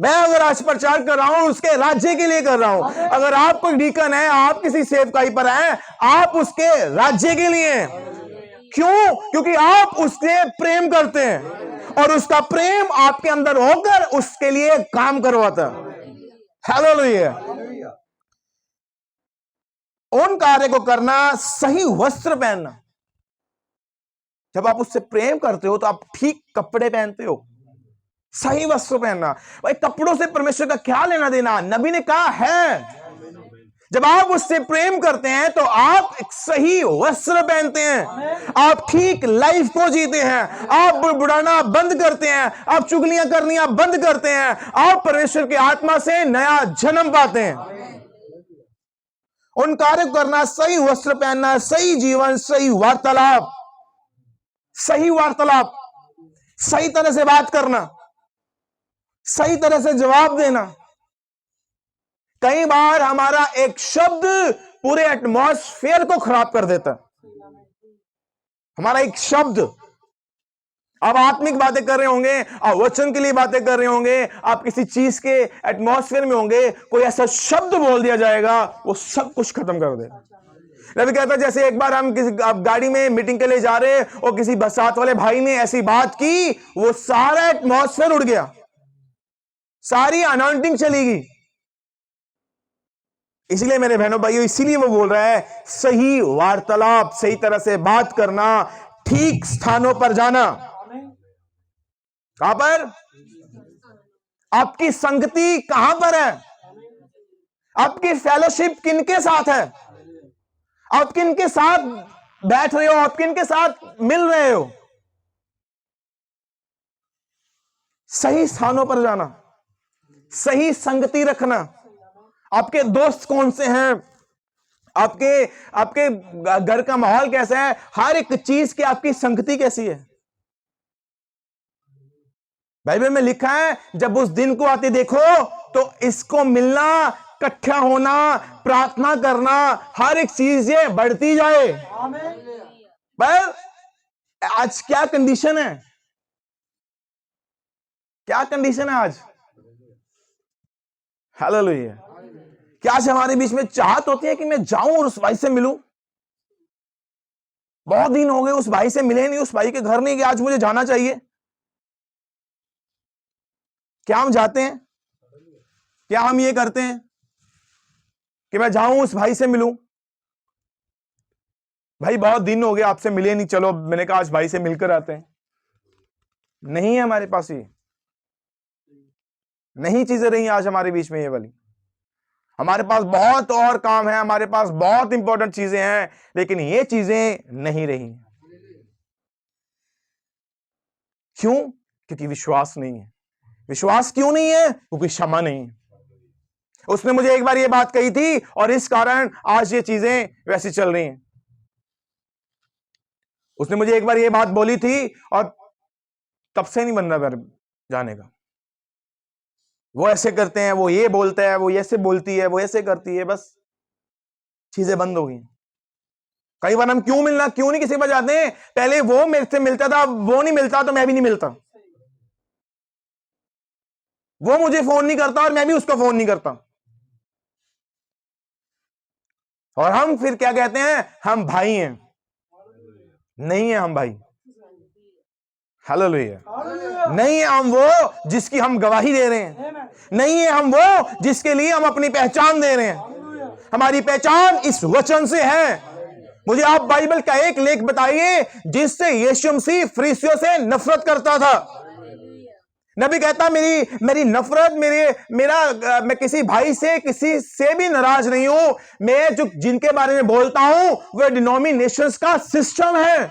मैं अगर आज प्रचार कर रहा हूं उसके राज्य के लिए कर रहा हूं। अगर आप कोई डीकन है, आप किसी सेवकाई पर हैं, आप उसके राज्य के लिए हैं। क्यों? क्योंकि आप उससे प्रेम करते हैं और उसका प्रेम आपके अंदर होकर उसके लिए काम करवाता है। हालेलुया। उन कार्य को करना, सही वस्त्र पहनना। जब आप उससे प्रेम करते हो तो आप ठीक कपड़े पहनते हो, सही वस्त्र पहनना। भाई कपड़ों से परमेश्वर का क्या लेना देना? नबी ने कहा है जब आप उससे प्रेम करते हैं तो आप एक सही वस्त्र पहनते हैं, आप ठीक लाइफ को जीते हैं, आप बुढ़ाना बंद करते हैं, आप चुगलियां करनियां बंद करते हैं, आप परमेश्वर की आत्मा से नया जन्म पाते हैं। उन कार्य करना, सही वस्त्र पहनना, सही जीवन, सही वार्तालाप, सही तरह से बात करना, सही तरह से जवाब देना। कई बार हमारा एक शब्द पूरे एटमॉस्फेयर को खराब कर देता है। हमारा एक शब्द, आप आत्मिक बातें कर रहे होंगे, आप वचन के लिए बातें कर रहे होंगे, आप किसी चीज के एटमॉस्फेयर में होंगे, कोई ऐसा शब्द बोल दिया जाएगा वो सब कुछ खत्म कर देगा। नबी कहता है जैसे एक बार हम किसी गाड़ी में मीटिंग के लिए जा रहे और किसी बसात वाले भाई ने ऐसी बात की, वो सारा एटमॉस्फेयर उड़ गया, सारी अनॉइंटिंग चली गई। इसलिए मेरे बहनों भाइयों, इसीलिए वो बोल रहा है सही वार्तालाप, सही तरह से बात करना, ठीक स्थानों पर जाना। कहां पर? आपकी संगति कहां पर है? आपकी फेलोशिप किनके साथ है? आप किनके साथ बैठ रहे हो? आप किनके साथ मिल रहे हो? सही स्थानों पर जाना, सही संगति रखना। आपके दोस्त कौन से हैं? आपके आपके घर का माहौल कैसा है? हर एक चीज की आपकी संगति कैसी है? बाइबल में लिखा है, जब उस दिन को आते देखो तो इसको मिलना, इकट्ठा होना, प्रार्थना करना, हर एक चीज ये बढ़ती जाए। पर आज क्या कंडीशन है? क्या कंडीशन है आज? हालेलुया। क्या आज हमारे बीच में चाहत होती है कि मैं जाऊं और उस भाई से मिलूं? बहुत दिन हो गए उस भाई से मिले नहीं, उस भाई के घर नहीं गए, आज मुझे जाना चाहिए। क्या हम जाते हैं? क्या हम ये करते हैं कि मैं जाऊं उस भाई से मिलूं? भाई बहुत दिन हो गए आपसे मिले नहीं, चलो मैंने कहा आज भाई से मिलकर आते हैं। नहीं है हमारे पास, ये नहीं चीजें रही आज हमारे बीच में ये वाली। हमारे पास बहुत और काम है, हमारे पास बहुत इंपॉर्टेंट चीजें हैं, लेकिन ये चीजें नहीं रही। क्यों? क्योंकि विश्वास नहीं है। विश्वास क्यों नहीं है? क्योंकि क्षमा नहीं है। उसने मुझे एक बार ये बात कही थी और इस कारण आज ये चीजें वैसी चल रही हैं। उसने मुझे एक बार ये बात बोली थी और तब से नहीं बन रहा जाने का। वो ऐसे करते हैं, वो ये बोलता है, वो ऐसे बोलती है, वो ऐसे करती है, बस चीजें बंद हो गई। कई बार हम क्यों नहीं किसी पर जाते हैं? पहले वो मेरे से मिलता था, वो नहीं मिलता तो मैं भी नहीं मिलता। वो मुझे फोन नहीं करता और मैं भी उसको फोन नहीं करता। और हम फिर क्या कहते हैं? हम भाई हैं। नहीं है हम भाई। हालेलुया। नहीं है हम वो जिसकी हम गवाही दे रहे हैं। नहीं है हम वो जिसके लिए हम अपनी पहचान दे रहे हैं। हमारी पहचान इस वचन से है। मुझे आप बाइबल का एक लेख बताइए जिससे यीशु मसीह फरीसियों से नफरत करता था। नबी कहता मेरी नफरत, मैं किसी भाई से, किसी से भी नाराज नहीं हूं। मैं जो जिनके बारे में बोलता हूं वह डिनोमिनेशंस का सिस्टम है।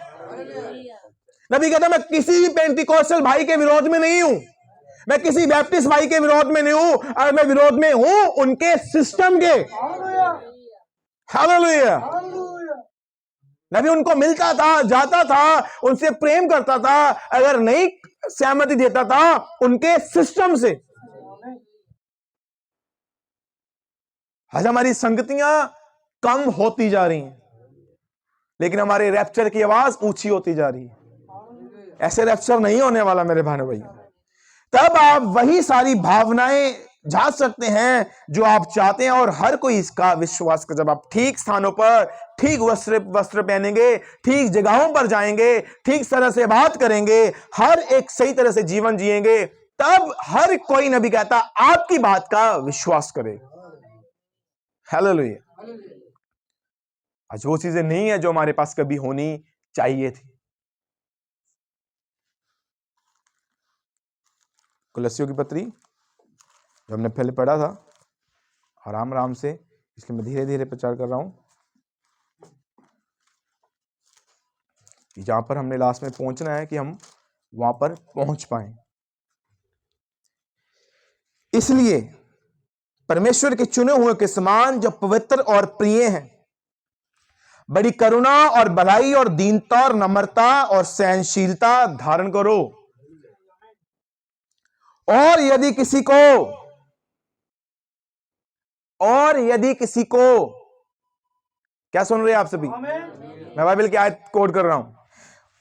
नबी कहता मैं किसी भी पेंटिकोस्टल भाई के विरोध में नहीं हूं, मैं किसी बैप्टिस्ट भाई के विरोध में नहीं हूं, और मैं विरोध में हूं उनके सिस्टम के। हालेलुया। नबी उनको मिलता था, जाता था, उनसे प्रेम करता था, अगर नहीं सहमति देता था उनके सिस्टम से। आज हमारी संगतियां कम होती जा रही हैं, लेकिन हमारे रैप्चर की आवाज ऊंची होती जा रही है। ऐसे रैप्चर नहीं होने वाला मेरे भाई भैया। तब आप वही सारी भावनाएं जा सकते हैं जो आप चाहते हैं, और हर कोई इसका विश्वास कर। जब आप ठीक स्थानों पर ठीक वस्त्र पहनेंगे, ठीक जगहों पर जाएंगे, ठीक तरह से बात करेंगे, हर एक सही तरह से जीवन जिएंगे, तब हर कोई, नबी कहता, आपकी बात का विश्वास करे। हालेलुया। आज वो चीजें नहीं है जो हमारे पास कभी होनी चाहिए थी। कुलस्सियों की पत्री जो हमने पहले पढ़ा था, आराम आराम से, इसलिए मैं धीरे धीरे प्रचार कर रहा हूं कि जहां पर हमने लास्ट में पहुंचना है कि हम वहां पर पहुंच पाए। इसलिए परमेश्वर के चुने हुए के समान जो पवित्र और प्रिय हैं, बड़ी करुणा और भलाई और दीनता और नम्रता और सहनशीलता धारण करो। और यदि किसी को क्या सुन रहे हैं आप सभी? मैं बाइबल की आयत कोट कर रहा हूं।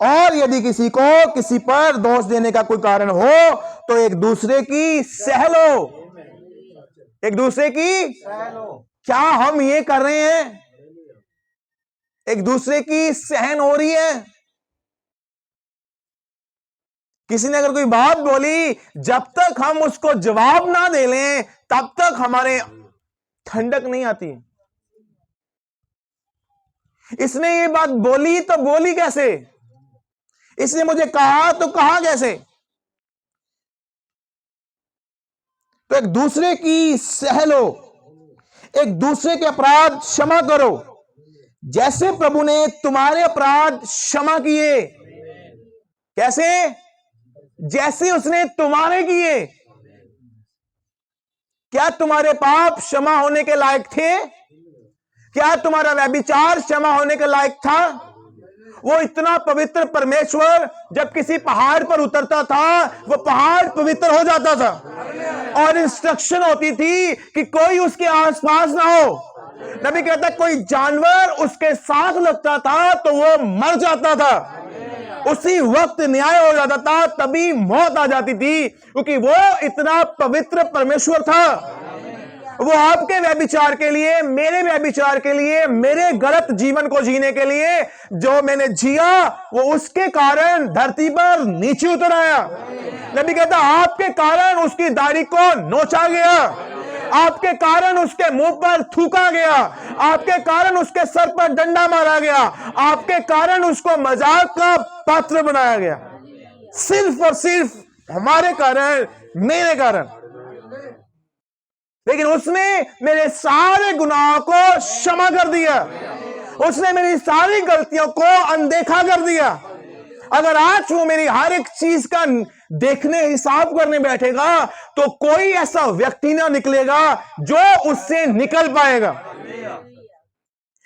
और यदि किसी को किसी पर दोष देने का कोई कारण हो तो एक दूसरे की सह लो। एक दूसरे की क्या हम ये कर रहे हैं? एक दूसरे की सहन हो रही है? किसी ने अगर कोई बात बोली, जब तक हम उसको जवाब ना दे लें तब तक हमारे ठंडक नहीं आती। इसने ये बात बोली तो बोली कैसे? इसने मुझे कहा तो कहा कैसे? तो एक दूसरे की सह लो, एक दूसरे के अपराध क्षमा करो, जैसे प्रभु ने तुम्हारे अपराध क्षमा किए। कैसे? जैसे उसने तुम्हारे किए। क्या तुम्हारे पाप क्षमा होने के लायक थे? क्या तुम्हारा व्यभिचार क्षमा होने के लायक था? वो इतना पवित्र परमेश्वर जब किसी पहाड़ पर उतरता था, वो पहाड़ पवित्र हो जाता था, और इंस्ट्रक्शन होती थी कि कोई उसके आसपास ना हो। नबी कहता कोई जानवर उसके साथ लगता था तो वो मर जाता था, उसी वक्त न्याय हो जाता था, तभी मौत आ जाती थी, क्योंकि वो इतना पवित्र परमेश्वर था। वो आपके व्यभिचार के लिए, मेरे व्यभिचार के लिए, मेरे गलत जीवन को जीने के लिए जो मैंने जिया, वो उसके कारण धरती पर नीचे उतर आया। नबी कहता आपके कारण उसकी दाढ़ी को नोचा गया, आपके कारण उसके मुंह पर थूका गया, आपके कारण उसके सर पर डंडा मारा गया, आपके कारण उसको मजाक का पात्र बनाया गया, सिर्फ और सिर्फ हमारे कारण, मेरे कारण। लेकिन उसने मेरे सारे गुनाहों को क्षमा कर दिया, उसने मेरी सारी गलतियों को अनदेखा कर दिया। अगर आज वो मेरी हर एक चीज का देखने, हिसाब करने बैठेगा, तो कोई ऐसा व्यक्ति ना निकलेगा जो उससे निकल पाएगा।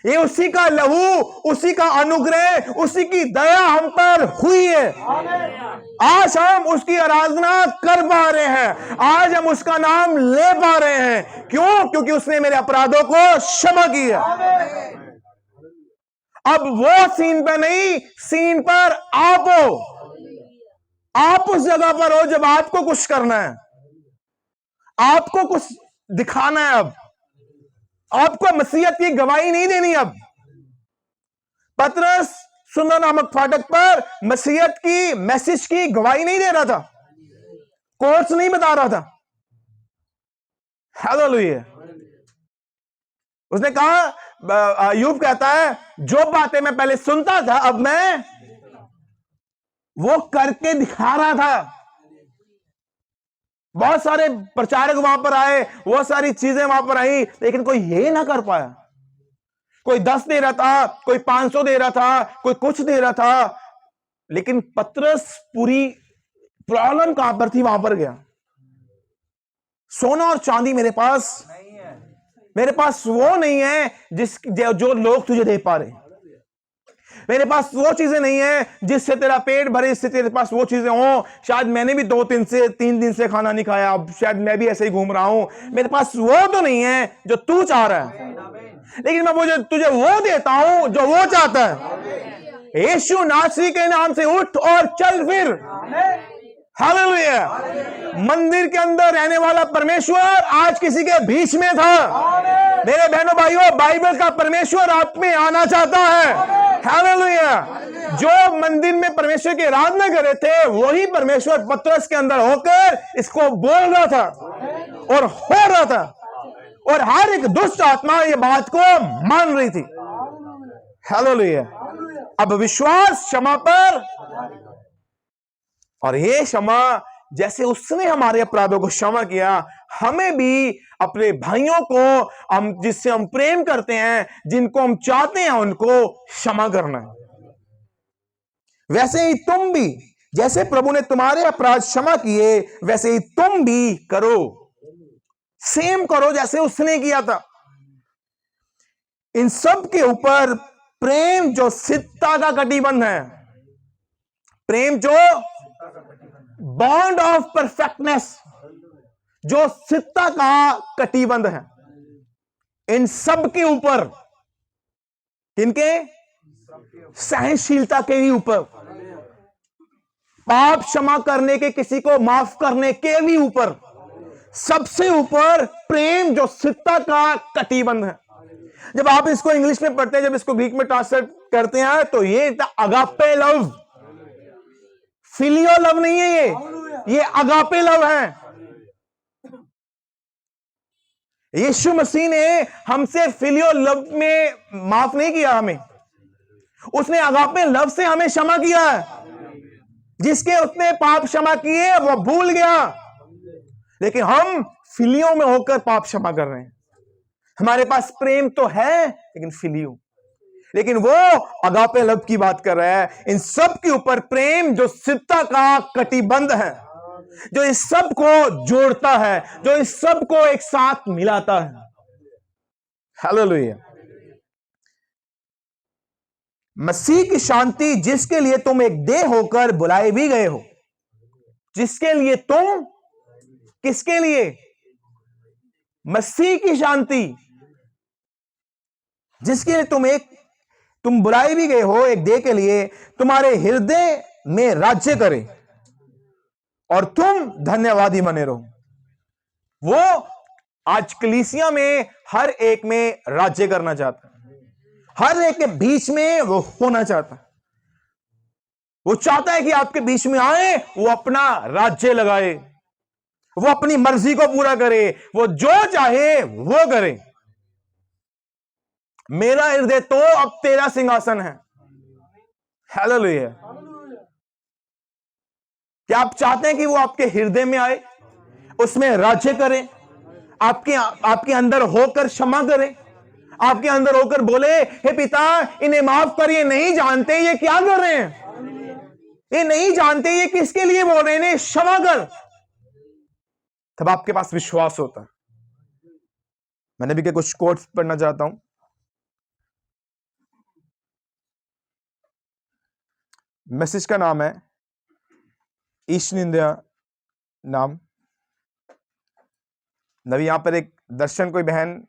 ये उसी का लहू, उसी का अनुग्रह, उसी की दया हम पर हुई है। आज हम उसकी आराधना कर पा रहे हैं, आज हम उसका नाम ले पा रहे हैं। क्यों? क्योंकि उसने मेरे अपराधों को क्षमा किया। अब वो सीन पे नहीं, सीन पर आप हो। आप उस जगह पर हो जब आपको कुछ करना है, आपको कुछ दिखाना है। अब आपको मसीहत की गवाही नहीं देनी। अब पतरस सुंदर नामक फाटक पर मसीहत की मैसेज की गवाही नहीं दे रहा था, कोर्स नहीं बता रहा था। हालेलुया। उसने कहा, अय्यूब कहता है, जो बातें मैं पहले सुनता था अब मैं वो करके दिखा रहा था। बहुत सारे प्रचारक वहां पर आए, बहुत सारी चीजें वहां पर आई, लेकिन कोई ये ना कर पाया। कोई 10 दे रहा था, कोई 500 दे रहा था, कोई कुछ दे रहा था, लेकिन पतरस पूरी प्रॉब्लम कहां पर थी वहां पर गया। सोना और चांदी मेरे पास वो नहीं है जो लोग तुझे दे पा रहे। मेरे पास वो चीजें नहीं है जिससे तेरा पेट भरे, इससे तेरे पास वो चीजें हो। शायद मैंने भी 2-3 दिन से खाना नहीं खाया, अब शायद मैं भी ऐसे ही घूम रहा हूं। मेरे पास वो तो नहीं है जो तू चाह रहा है, लेकिन मैं तुझे वो देता हूं जो वो चाहता है। यीशु नासरी के नाम से उठ और चल फिर। हालेलुया। मंदिर के अंदर रहने वाला परमेश्वर आज किसी के बीच में था। मेरे बहनों भाइयों, बाइबल का परमेश्वर आप में आना चाहता है। हालेलुया। जो मंदिर में परमेश्वर की आराधना कर रहे थे, वही परमेश्वर पतरस के अंदर होकर इसको बोल रहा था और हो रहा था, और हर एक दुष्ट आत्मा ये बात को मान रही थी। हालेलुया। अब विश्वास क्षमा पर, और ये क्षमा जैसे उसने हमारे अपराधों को क्षमा किया, हमें भी अपने भाइयों को, हम जिससे हम प्रेम करते हैं, जिनको हम चाहते हैं, उनको क्षमा करना है। वैसे ही तुम भी, जैसे प्रभु ने तुम्हारे अपराध क्षमा किए, वैसे ही तुम भी करो, सेम करो जैसे उसने किया था। इन सब के ऊपर प्रेम जो सिद्धता का कटिबंध है, प्रेम जो बॉन्ड ऑफ परफेक्टनेस, जो सिद्धता का कटिबंध है, इन सब के ऊपर, किनके? सहनशीलता के ही ऊपर, पाप क्षमा करने के, किसी को माफ करने के भी ऊपर, सबसे ऊपर प्रेम जो सिद्धता का कटिबंध है। जब आप इसको इंग्लिश में पढ़ते हैं, जब इसको ग्रीक में ट्रांसलेट करते हैं, तो ये अगापे लव, फिलियो लव नहीं है, ये अगापे लव है। यीशु मसीह ने हमसे फिलियो लव में माफ नहीं किया, हमें उसने अगापे लव से हमें क्षमा किया है। जिसके उसने पाप क्षमा किए वो भूल गया, लेकिन हम फिलियों में होकर पाप क्षमा कर रहे हैं। हमारे पास प्रेम तो है लेकिन फिलियो, लेकिन वो अगापे लव की बात कर रहा है। इन सब के ऊपर प्रेम जो सिद्धा का कटिबंध है, जो इस सब को जोड़ता है, जो इस सब को एक साथ मिलाता है। हालेलुया। मसीह की शांति जिसके लिए तुम एक देह होकर बुलाए भी गए हो, जिसके लिए तुम, किसके लिए? मसीह की शांति जिसके लिए तुम बुलाए भी गए हो एक देह के लिए, तुम्हारे हृदय में राज्य करे और तुम धन्यवादी बने रहो। वो आज कलीसिया में हर एक में राज्य करना चाहता है, हर एक के बीच में वो होना चाहता है। वो चाहता है कि आपके बीच में आए, वो अपना राज्य लगाए, वो अपनी मर्जी को पूरा करे, वो जो चाहे वो करे। मेरा हृदय तो अब तेरा सिंहासन है। हालेलुया। क्या आप चाहते हैं कि वो आपके हृदय में आए, उसमें राज्य करे, आपके अंदर होकर क्षमा करे, आपके अंदर होकर बोले, हे पिता इन्हें माफ कर, ये नहीं जानते ये क्या कर रहे हैं, ये नहीं जानते ये किसके लिए बोल रहे हैं, इन्हें क्षमा कर। तब आपके पास विश्वास होता है। मैंने भी के कुछ कोट्स पढ़ना चाहता हूं। मैसेज का नाम है ईश निंदा नाम। नबी यहां पर एक दर्शन, कोई बहन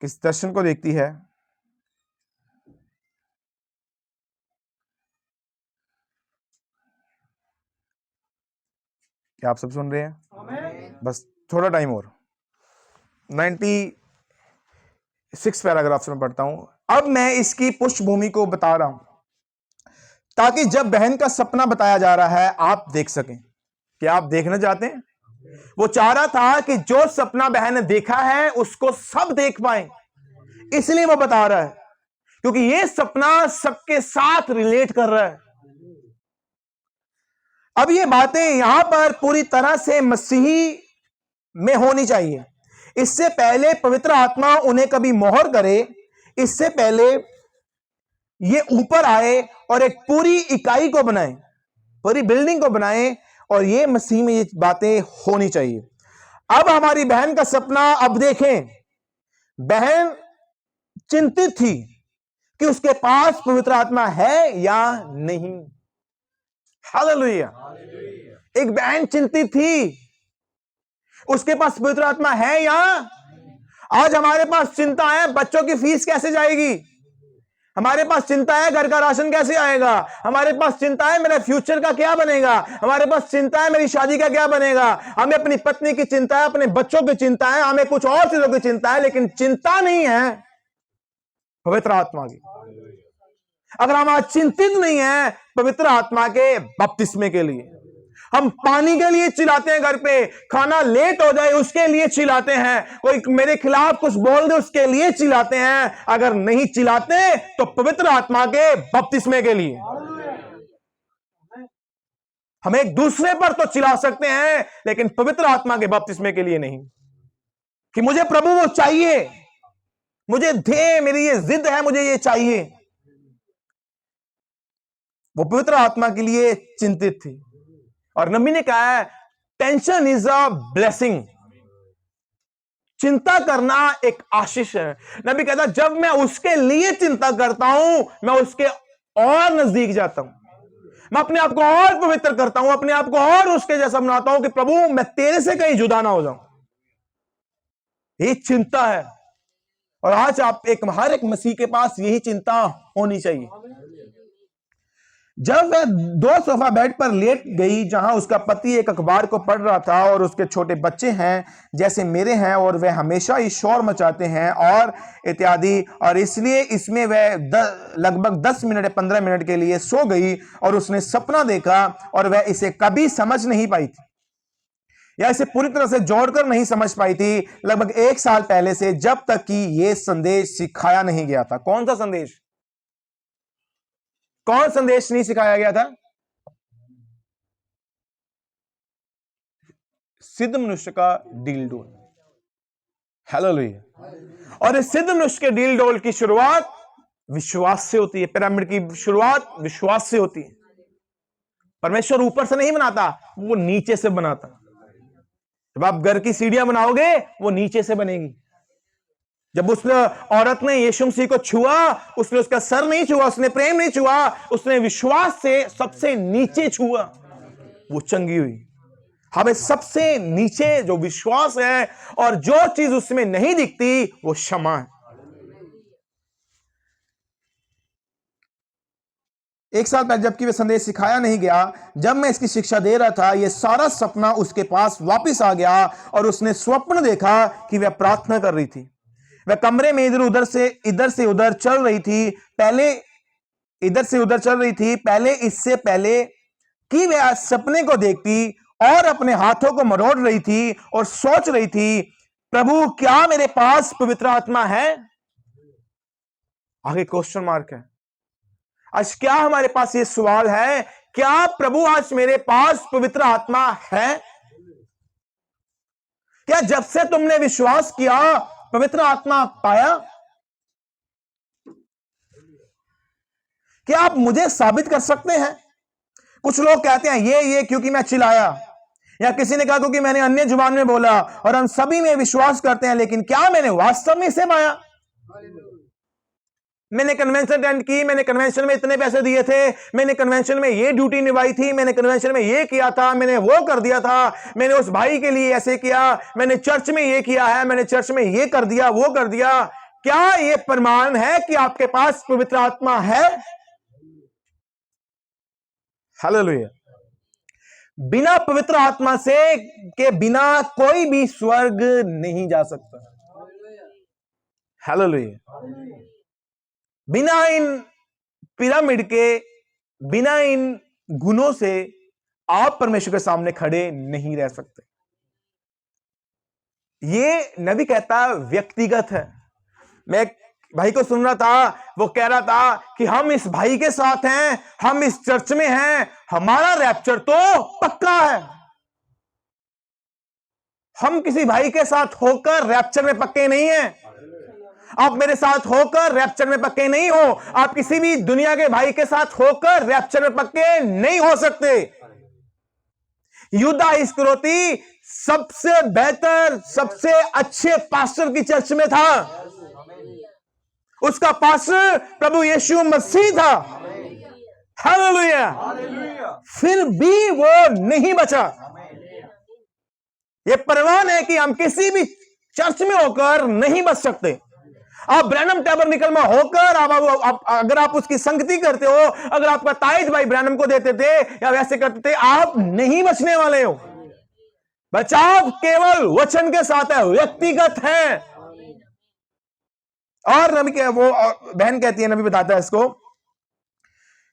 किस दर्शन को देखती है। क्या आप सब सुन रहे हैं? बस थोड़ा टाइम और। 96 पैराग्राफ में पढ़ता हूं। अब मैं इसकी पृष्ठभूमि को बता रहा हूं ताकि जब बहन का सपना बताया जा रहा है आप देख सकें। क्या आप देखना चाहते हैं? वो चाह रहा था कि जो सपना बहन ने देखा है उसको सब देख पाए, इसलिए वो बता रहा है, क्योंकि ये सपना सबके साथ रिलेट कर रहा है। अब ये बातें यहां पर पूरी तरह से मसीही में होनी चाहिए। इससे पहले पवित्र आत्मा उन्हें कभी मोहर करे, इससे पहले ये ऊपर आए और एक पूरी इकाई को बनाए, पूरी बिल्डिंग को बनाए, और ये मसीह में ये बातें होनी चाहिए। अब हमारी बहन का सपना अब देखें। बहन चिंतित थी कि उसके पास पवित्र आत्मा है या नहीं। हालेलुया। एक बहन चिंतित थी उसके पास पवित्र आत्मा है या। आज हमारे पास चिंता है बच्चों की फीस कैसे जाएगी, हमारे पास चिंता है घर का राशन कैसे आएगा, हमारे पास चिंता है मेरे फ्यूचर का क्या बनेगा, हमारे पास चिंता है मेरी शादी का क्या बनेगा, हमें अपनी पत्नी की चिंता है, अपने बच्चों की चिंता है, हमें कुछ और चीजों की चिंता है, लेकिन चिंता नहीं है पवित्र आत्मा की। अगर हम आज चिंतित नहीं है पवित्र आत्मा के बपतिस्मे के लिए, हम पानी के लिए चिल्लाते हैं, घर पे खाना लेट हो जाए उसके लिए चिल्लाते हैं, कोई मेरे खिलाफ कुछ बोल दे उसके लिए चिल्लाते हैं, अगर नहीं चिल्लाते तो पवित्र आत्मा के बपतिस्मे के लिए। हम एक दूसरे पर तो चिल्ला सकते हैं लेकिन पवित्र आत्मा के बपतिस्मे के लिए नहीं, कि मुझे प्रभु वो चाहिए, मुझे ध्येय, मेरी ये जिद है, मुझे ये चाहिए। वो पवित्र आत्मा के लिए चिंतित थी। और नबी ने कहा है टेंशन इज अ ब्लेसिंग, चिंता करना एक आशीष है। नबी कहता जब मैं उसके लिए चिंता करता हूं मैं उसके और नजदीक जाता हूं, मैं अपने आप को और पवित्र करता हूं, अपने आप को और उसके जैसा बनाता हूं कि प्रभु मैं तेरे से कहीं जुदा ना हो जाऊं। ये चिंता है, और आज आप हर एक मसीह के पास यही चिंता होनी चाहिए। जब वह 2 सोफा बेड पर लेट गई जहां उसका पति एक अखबार को पढ़ रहा था और उसके छोटे बच्चे हैं जैसे मेरे हैं और वह हमेशा ही शोर मचाते हैं और इत्यादि, और इसलिए इसमें वह लगभग 10 मिनट 15 मिनट के लिए सो गई और उसने सपना देखा और वह इसे कभी समझ नहीं पाई थी या इसे पूरी तरह से जोड़कर नहीं समझ पाई थी लगभग 1 साल पहले से, जब तक कि यह संदेश सिखाया नहीं गया था। कौन सा संदेश? कौन संदेश नहीं सिखाया गया था? सिद्ध मनुष्य का डील डोल। हालेलुया। और इस सिद्ध मनुष्य के डील डोल की शुरुआत विश्वास से होती है। पिरामिड की शुरुआत विश्वास से होती है। परमेश्वर ऊपर से नहीं बनाता, वो नीचे से बनाता। जब आप घर की सीढ़ियां बनाओगे वो नीचे से बनेगी। जब उस औरत ने यीशु मसीह को छुआ, उसने उसका सर नहीं छुआ, उसने प्रेम नहीं छुआ, उसने विश्वास से सबसे नीचे छुआ, वो चंगी हुई। हमें सबसे नीचे जो विश्वास है और जो चीज उसमें नहीं दिखती वो क्षमा है। एक साल पहले जबकि वह संदेश सिखाया नहीं गया, जब मैं इसकी शिक्षा दे रहा था, यह सारा सपना उसके पास वापस आ गया और उसने स्वप्न देखा कि वह प्रार्थना कर रही थी। वह कमरे में इधर से उधर चल रही थी। पहले इससे पहले कि वह सपने को देखती और अपने हाथों को मरोड़ रही थी और सोच रही थी, प्रभु क्या मेरे पास पवित्र आत्मा है? आगे क्वेश्चन मार्क है। आज क्या हमारे पास ये सवाल है, क्या प्रभु आज मेरे पास पवित्र आत्मा है? क्या जब से तुमने विश्वास किया पवित्र आत्मा पाया? क्या आप मुझे साबित कर सकते हैं? कुछ लोग कहते हैं ये क्योंकि मैं चिल्लाया, या किसी ने कहा क्योंकि मैंने अन्य जुबान में बोला, और हम सभी में विश्वास करते हैं, लेकिन क्या मैंने वास्तव में इसे पाया? मैंने कन्वेंशन अटेंड की, मैंने कन्वेंशन में इतने पैसे दिए थे, मैंने कन्वेंशन में ये ड्यूटी निभाई थी, मैंने कन्वेंशन में ये किया था, मैंने वो कर दिया था, मैंने उस भाई के लिए ऐसे किया, मैंने चर्च में ये किया है, मैंने चर्च में ये कर दिया, वो कर दिया। क्या ये प्रमाण है कि आपके पास पवित्र आत्मा है? हालेलुया। बिना पवित्र आत्मा से के बिना कोई भी स्वर्ग नहीं जा सकता। हालेलुया। बिना इन पिरामिड के, बिना इन गुणों से आप परमेश्वर के सामने खड़े नहीं रह सकते। ये नबी कहता व्यक्तिगत है। मैं एक भाई को सुन रहा था, वो कह रहा था कि हम इस भाई के साथ हैं, हम इस चर्च में हैं, हमारा रैप्चर तो पक्का है। हम किसी भाई के साथ होकर रैप्चर में पक्के नहीं हैं। आप मेरे साथ होकर रैप्चर में पक्के नहीं हो। आप किसी भी दुनिया के भाई के साथ होकर रैप्चर में पक्के नहीं हो सकते। यूदा इस्करियोती सबसे बेहतर, सबसे अच्छे पास्टर की चर्च में था। उसका पास्टर प्रभु यीशु मसीह था। हालेलुया। फिर भी वो नहीं बचा। ये प्रमाण है कि हम किसी भी चर्च में होकर नहीं बच सकते। आप ब्रैनम टैबरनेकल में होकर अगर आप उसकी संगति करते हो, अगर आपका ताइज भाई ब्रैनम को देते थे या वैसे करते थे, आप नहीं बचने वाले हो। बचाव केवल वचन के साथ है, व्यक्तिगत है। और नबी के वो बहन कहती है, नबी बताता है इसको,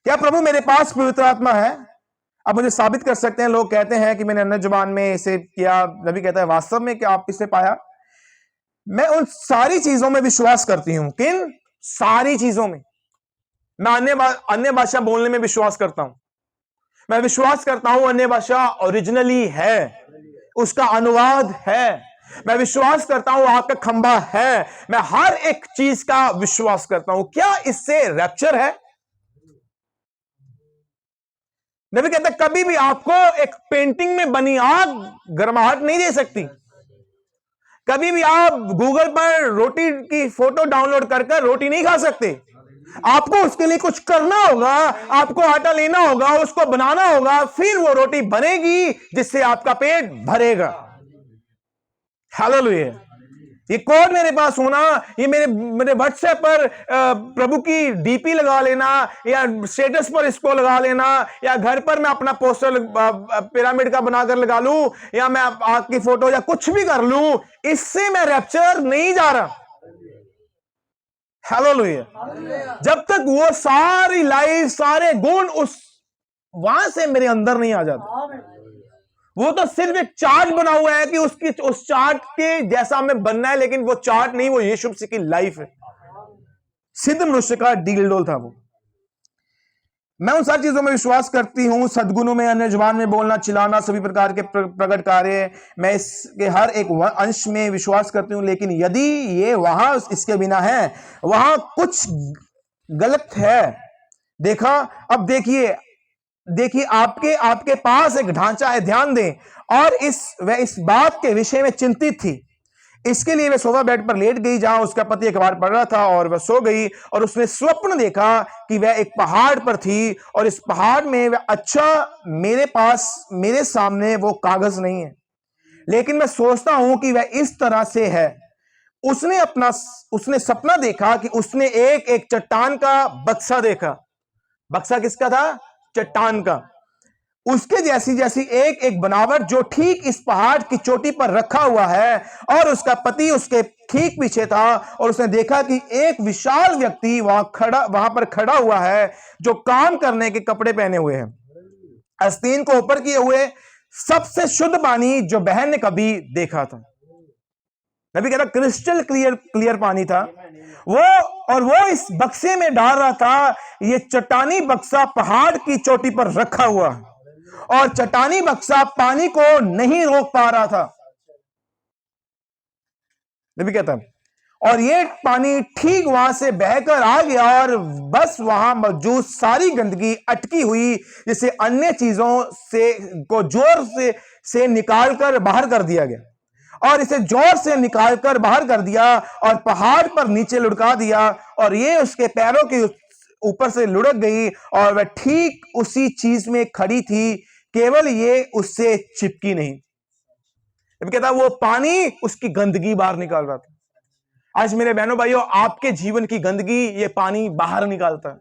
क्या प्रभु मेरे पास पवित्र आत्मा है? आप मुझे साबित कर सकते हैं? लोग कहते हैं कि मैंने अन्य जुबान में इसे किया। नबी कहता है वास्तव में क्या आप इसे पाया? मैं उन सारी चीजों में विश्वास करती हूं। किन सारी चीजों में? मैं अन्य भाषा बोलने में विश्वास करता हूं। मैं विश्वास करता हूं अन्य भाषा ओरिजिनली है, उसका अनुवाद है। मैं विश्वास करता हूं आपका खंभा है। मैं हर एक चीज का विश्वास करता हूं। क्या इससे रैप्चर है? नबी कहता कभी भी आपको एक पेंटिंग में बनी आग गर्माहट नहीं दे सकती। कभी भी आप गूगल पर रोटी की फोटो डाउनलोड कर रोटी नहीं खा सकते। आपको उसके लिए कुछ करना होगा, आपको आटा लेना होगा, उसको बनाना होगा, फिर वो रोटी बनेगी जिससे आपका पेट भरेगा। हालेलुया। ये कोड मेरे पास होना, ये मेरे व्हाट्सएप पर प्रभु की डीपी लगा लेना, या स्टेटस पर इसको लगा लेना, या घर पर मैं अपना पोस्टर पिरामिड का बनाकर लगा लूं, या मैं आपकी फोटो या कुछ भी कर लूं, इससे मैं रैप्चर नहीं जा रहा। हालेलुया। जब तक वो सारी लाइफ, सारे गुण वहां से मेरे अंदर नहीं आ जाते। वो तो सिर्फ एक चार्ट बना हुआ है कि उस चार्ट के जैसा हमें बनना है, लेकिन वो चार्ट नहीं, वो यीशु मसीह की लाइफ है। सिद्ध मनुष्य का डील डोल था वो। मैं उन सारी चीजों में विश्वास करती हूं, सद्गुणों में, अन्य जुबान में बोलना, चिल्लाना, सभी प्रकार के प्रकट कार्य, मैं इसके हर एक अंश में विश्वास करती हूं। लेकिन यदि ये वहां इसके बिना है, वहां कुछ गलत है। देखा, अब देखिए आपके आपके पास एक ढांचा है, ध्यान दें। और वह इस बात के विषय में चिंतित थी। इसके लिए वह सोफा बेड पर लेट गई जहां उसका पति अखबार पढ़ रहा था, और वह सो गई और उसने स्वप्न देखा कि वह एक पहाड़ पर थी और इस पहाड़ में वह, अच्छा मेरे सामने वो कागज नहीं है, लेकिन मैं सोचता हूं कि वह इस तरह से है। उसने सपना देखा कि उसने एक चट्टान का बक्सा देखा। बक्सा किसका था? चट्टान का। उसके जैसी एक बनावट जो ठीक इस पहाड़ की चोटी पर रखा हुआ है, और उसका पति उसके ठीक पीछे था। और उसने देखा कि एक विशाल व्यक्ति वहां पर खड़ा हुआ है, जो काम करने के कपड़े पहने हुए है, आस्तीन को ऊपर किए हुए, सबसे शुद्ध पानी जो बहन ने कभी देखा था। नबी कहता क्रिस्टल क्लियर पानी था वो इस बक्से में डाल रहा था। ये चट्टानी बक्सा पहाड़ की चोटी पर रखा हुआ, और चट्टानी बक्सा पानी को नहीं रोक पा रहा था। नबी कहता, और ये पानी ठीक वहां से बहकर आ गया, और बस वहां मौजूद सारी गंदगी अटकी हुई, जिसे अन्य चीजों से को जोर से निकालकर बाहर कर दिया गया, और इसे जोर से निकालकर बाहर कर दिया और पहाड़ पर नीचे लुढ़का दिया, और ये उसके पैरों के ऊपर से लुढ़क गई, और वह ठीक उसी चीज में खड़ी थी, केवल ये उससे चिपकी नहीं। नबी कहता वो पानी उसकी गंदगी बाहर निकाल रहा था। आज मेरे बहनों भाइयों, आपके जीवन की गंदगी ये पानी बाहर निकालता है।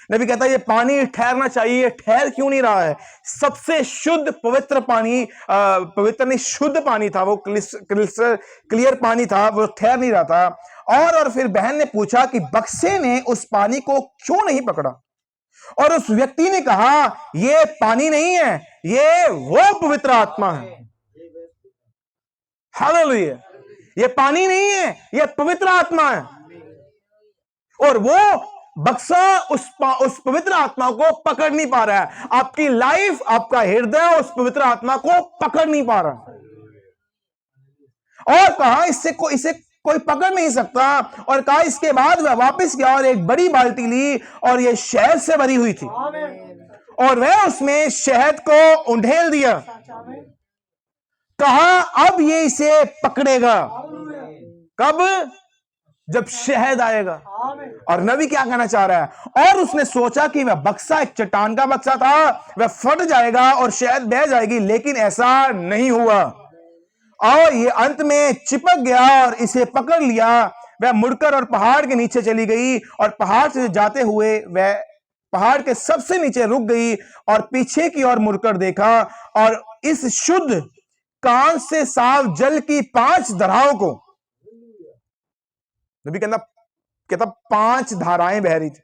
नबी कहता है ये पानी ठहरना चाहिए, ठहर क्यों नहीं रहा है? सबसे शुद्ध पवित्र पानी, पवित्र नहीं, शुद्ध पानी था वो, क्लियर पानी था, वो ठहर नहीं रहा था। और फिर बहन ने पूछा कि बक्से ने उस पानी को क्यों नहीं पकड़ा? और उस व्यक्ति ने कहा ये पानी नहीं है, ये वो पवित्र आत्मा है। हालेलुया! ये पानी नहीं है, ये पवित्र आत्मा है। और वो बक्सा उस पवित्र आत्मा को पकड़ नहीं पा रहा है। आपकी लाइफ, आपका हृदय उस पवित्र आत्मा को पकड़ नहीं पा रहा, और कहा इसे कोई पकड़ नहीं सकता। और कहा इसके बाद वह वापस गया और एक बड़ी बाल्टी ली, और यह शहद से भरी हुई थी, और वह उसमें शहद को उंडेल दिया। कहा अब ये इसे पकड़ेगा कब? जब शहद आएगा। और नबी क्या कहना चाह रहा है? और उसने सोचा कि वह बक्सा एक चट्टान का बक्सा था, वह फट जाएगा और शहद बह जाएगी, लेकिन ऐसा नहीं हुआ, और ये अंत में चिपक गया और इसे पकड़ लिया। वह मुड़कर और पहाड़ के नीचे चली गई, और पहाड़ से जाते हुए वह पहाड़ के सबसे नीचे रुक गई, और पीछे की ओर मुड़कर देखा, और इस शुद्ध कांच से साफ जल की 5 धाराओं को, नबी कहता 5 धाराएं बह रही थी।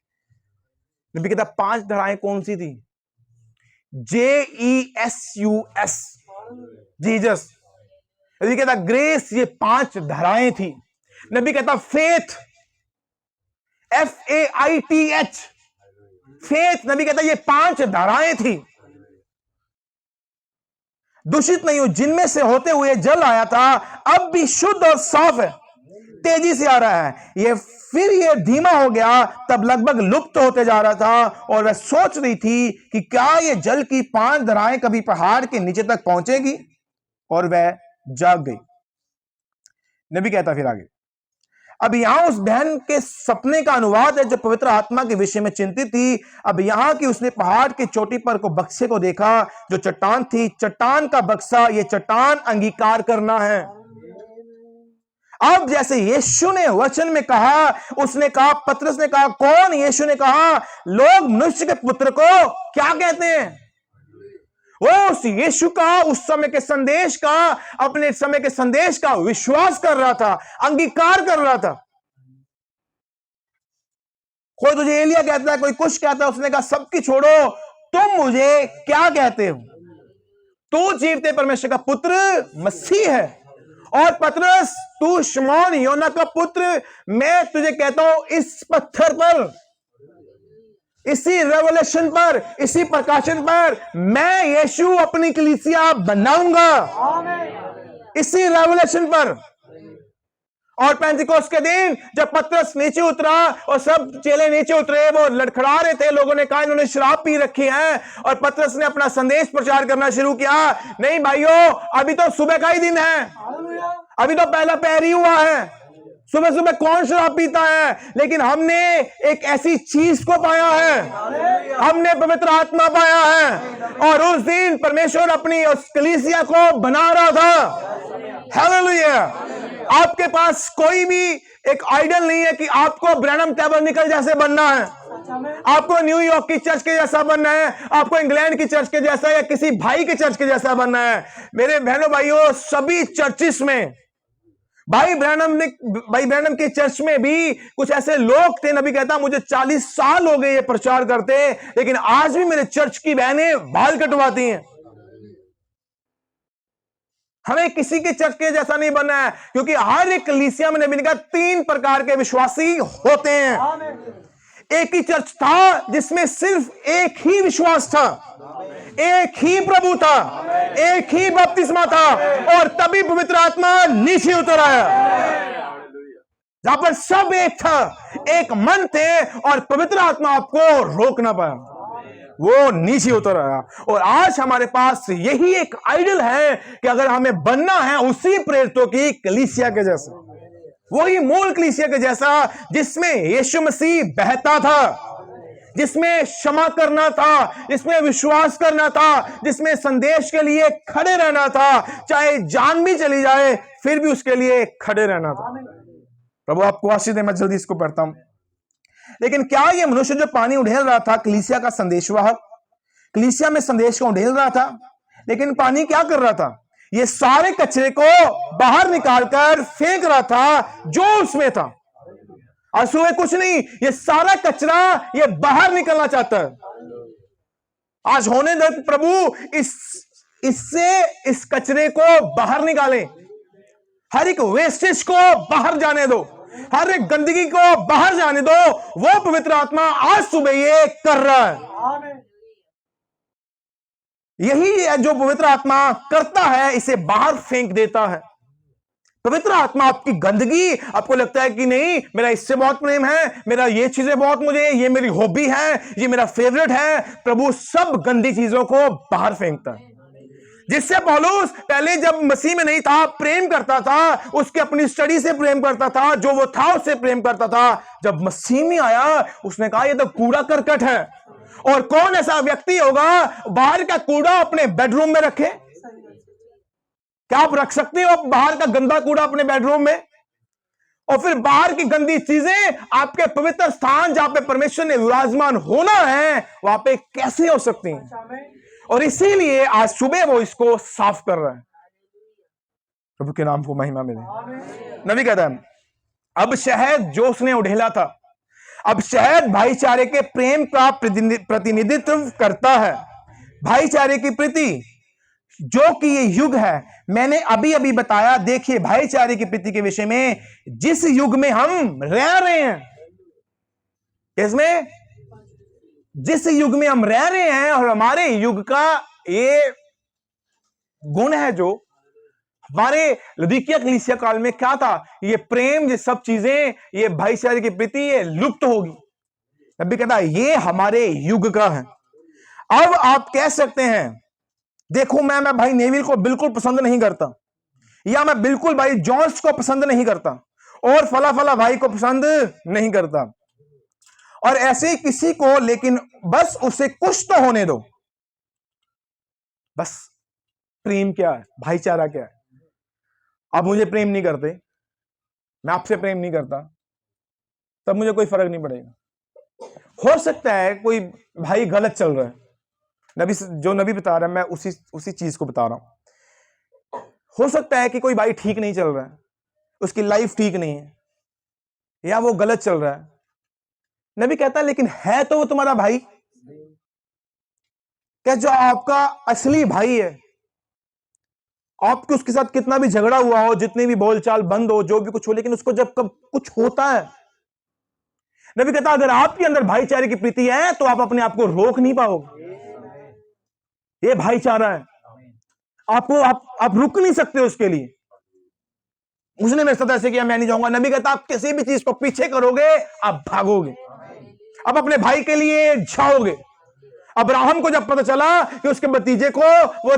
नबी कहता 5 धाराएं कौन सी थी? JESUS, Jesus. नबी कहता ग्रेस, ये 5 धाराएं थी। नबी कहता फेथ, FAITH, फेथ। नबी कहता ये 5 धाराएं थी। दूषित नहीं हो, जिनमें से होते हुए जल आया था, अब भी शुद्ध और साफ है, तेजी से आ रहा है। ये धीमा हो गया, तब लगभग लुप्त होते जा रहा था, और वह सोच रही थी कि क्या ये जल की 5 धाराएं कभी पहाड़ के नीचे तक पहुंचेगी, और वह जाग गई। नबी कहता फिर आगे, अब यहां उस बहन के सपने का अनुवाद है जो पवित्र आत्मा के विषय में चिंतित थी। अब यहां कि उसने पहाड़ की चोटी पर को बक्से को देखा जो चट्टान थी, चट्टान का बक्सा, ये चट्टान अंगीकार करना है। अब जैसे यीशु ने वचन में कहा, उसने कहा, पतरस ने कहा, कौन? यीशु ने कहा लोग मनुष्य के पुत्र को क्या कहते हैं? वो उस यीशु का, उस समय के संदेश का, अपने समय के संदेश का विश्वास कर रहा था, अंगीकार कर रहा था। कोई तुझे एलिया कहता है, कोई कुछ कहता है, उसने कहा सबकी छोड़ो, तुम मुझे क्या कहते हो? तू जीवते परमेश्वर का पुत्र मसीह है। और पतरस, तू शमौन योना का पुत्र, मैं तुझे कहता हूं इस पत्थर पर इसी रेवलेशन पर, इसी प्रकाशन पर मैं यीशु अपनी कलीसिया बनाऊंगा, इसी रेवलेशन पर। और पेंटिकोस्ट के दिन जब पतरस नीचे उतरा और सब चेले नीचे उतरे, वो लड़खड़ा रहे थे, लोगों ने कहा इन्होंने शराब पी रखी है, और पतरस ने अपना संदेश प्रचार करना शुरू किया, नहीं भाइयों, अभी तो सुबह का ही दिन है, अभी तो पहला पहर ही हुआ है, सुबह सुबह कौन शराब पीता है। लेकिन हमने एक ऐसी चीज को पाया है, हमने पवित्र आत्मा पाया है, और उस दिन परमेश्वर अपनी उस कलीसिया को बना रहा था। हालेलुया। आपके पास कोई भी एक आइडल नहीं है कि आपको ब्रैनम टैबरनेकल जैसे बनना है, आपको न्यूयॉर्क की चर्च के जैसा बनना है, आपको इंग्लैंड की चर्च के जैसा या किसी भाई के चर्च के जैसा बनना है। मेरे बहनों भाइयों, सभी चर्चिस में भाई ब्रैनम के चर्च में भी कुछ ऐसे लोग थे, नबी कहता मुझे 40 साल हो गए ये प्रचार करते, लेकिन आज भी मेरे चर्च की बहनें बाल कटवाती हैं। हमें किसी के चर्च के जैसा नहीं बनना है, क्योंकि हर एक कलीसिया में नबी ने कहा 3 प्रकार के विश्वासी होते हैं। एक ही चर्च था जिसमें सिर्फ एक ही विश्वास था, एक ही प्रभु था, एक ही बपतिस्मा था, और तभी पवित्र आत्मा नीचे उतर आया, जहां पर सब एक था, एक मन थे, और पवित्र आत्मा आपको रोक ना पाया, वो नीचे उतर आया। और आज हमारे पास यही एक आइडल है कि अगर हमें बनना है उसी प्रेरितों की कलीसिया के जैसा, वही मूल कलीसिया के जैसा जिसमें यीशु मसीह बहता था, जिसमें क्षमा करना था, जिसमें विश्वास करना था, जिसमें संदेश के लिए खड़े रहना था, चाहे जान भी चली जाए फिर भी उसके लिए खड़े रहना था। प्रभु आपको आशीष दे। मैं जल्दी इसको पढ़ता हूं। लेकिन क्या ये मनुष्य जो पानी उड़ेल रहा था, कलीसिया का संदेशवाहक, कलीसिया में संदेश को उड़ेल रहा था, लेकिन पानी क्या कर रहा था? ये सारे कचरे को बाहर निकालकर फेंक रहा था जो उसमें था। और सुबह कुछ नहीं, ये सारा कचरा ये बाहर निकलना चाहता है। आज होने दे प्रभु, इस कचरे को बाहर निकालें, हर एक वेस्टेज को बाहर जाने दो, हर एक गंदगी को बाहर जाने दो। वो पवित्र आत्मा आज सुबह ये कर रहा है। यही है जो पवित्र आत्मा करता है, इसे बाहर फेंक देता है। पवित्र आत्मा आपकी गंदगी, आपको लगता है कि नहीं मेरा इससे बहुत प्रेम है, मेरा ये चीजें बहुत, मुझे ये मेरी हॉबी है, ये मेरा फेवरेट है, प्रभु सब गंदी चीजों को बाहर फेंकता है। जिससे पौलुस पहले जब मसीह में नहीं था प्रेम करता था, उसके अपनी स्टडी से प्रेम करता था, जो वो था उससे प्रेम करता था। जब मसीह में आया उसने कहा ये तो कूड़ा करकट है। और कौन ऐसा व्यक्ति होगा बाहर का कूड़ा अपने बेडरूम में रखे? क्या आप रख सकते हो बाहर का गंदा कूड़ा अपने बेडरूम में? और फिर बाहर की गंदी चीजें आपके पवित्र स्थान जहां पे परमेश्वर ने विराजमान होना है वहां पे कैसे हो सकती हैं? और इसीलिए आज सुबह वो इसको साफ कर रहा है। प्रभु के नाम को महिमा मिले। नबी कहता है अब शहद जो उसने उड़ेला था, अब शहद भाईचारे के प्रेम का प्रतिनिधित्व करता है। भाईचारे की प्रीति जो कि ये युग है, मैंने अभी अभी बताया। देखिए भाईचारे की प्रीति के विषय में, जिस युग में हम रह रहे हैं, इसमें जिस युग में हम रह रहे हैं, और हमारे युग का ये गुण है जो हमारे लदीकिया कलीसिया काल में क्या था, ये प्रेम, ये सब चीजें, ये भाईचारे की प्रीति ये लुप्त होगी। नबी कहता है ये हमारे युग का है। अब आप कह सकते हैं देखो मैं भाई नेविल को बिल्कुल पसंद नहीं करता, या मैं बिल्कुल भाई जॉन्स को पसंद नहीं करता, और फला फला भाई को पसंद नहीं करता, और ऐसे ही किसी को, लेकिन बस उसे कुछ तो होने दो। बस प्रेम क्या है, भाईचारा क्या है? आप मुझे प्रेम नहीं करते, मैं आपसे प्रेम नहीं करता, तब मुझे कोई फर्क नहीं पड़ेगा। हो सकता है कोई भाई गलत चल रहा है, जो नबी बता रहा है मैं उसी चीज को बता रहा हूं। हो सकता है कि कोई भाई ठीक नहीं चल रहा है, उसकी लाइफ ठीक नहीं है, या वो गलत चल रहा है। नबी कहता है लेकिन है तो वो तुम्हारा भाई। क्या जो आपका असली भाई है, आपके उसके साथ कितना भी झगड़ा हुआ हो, जितनी भी बोलचाल बंद हो, जो भी कुछ हो, लेकिन उसको जब कब कुछ होता है, नबी कहता अगर आपके अंदर भाईचारे की प्रीति है तो आप अपने आप को रोक नहीं पाओगे। ये भाईचारा है, आपको आप रुक नहीं सकते उसके लिए। उसने मेरे साथ ऐसे किया, मैं नहीं जाऊंगा। नबी कहता आप किसी भी चीज को पीछे करोगे, आप भागोगे, आप अपने भाई के लिए जाओगे। अब्राहम को जब पता चला कि उसके भतीजे को वो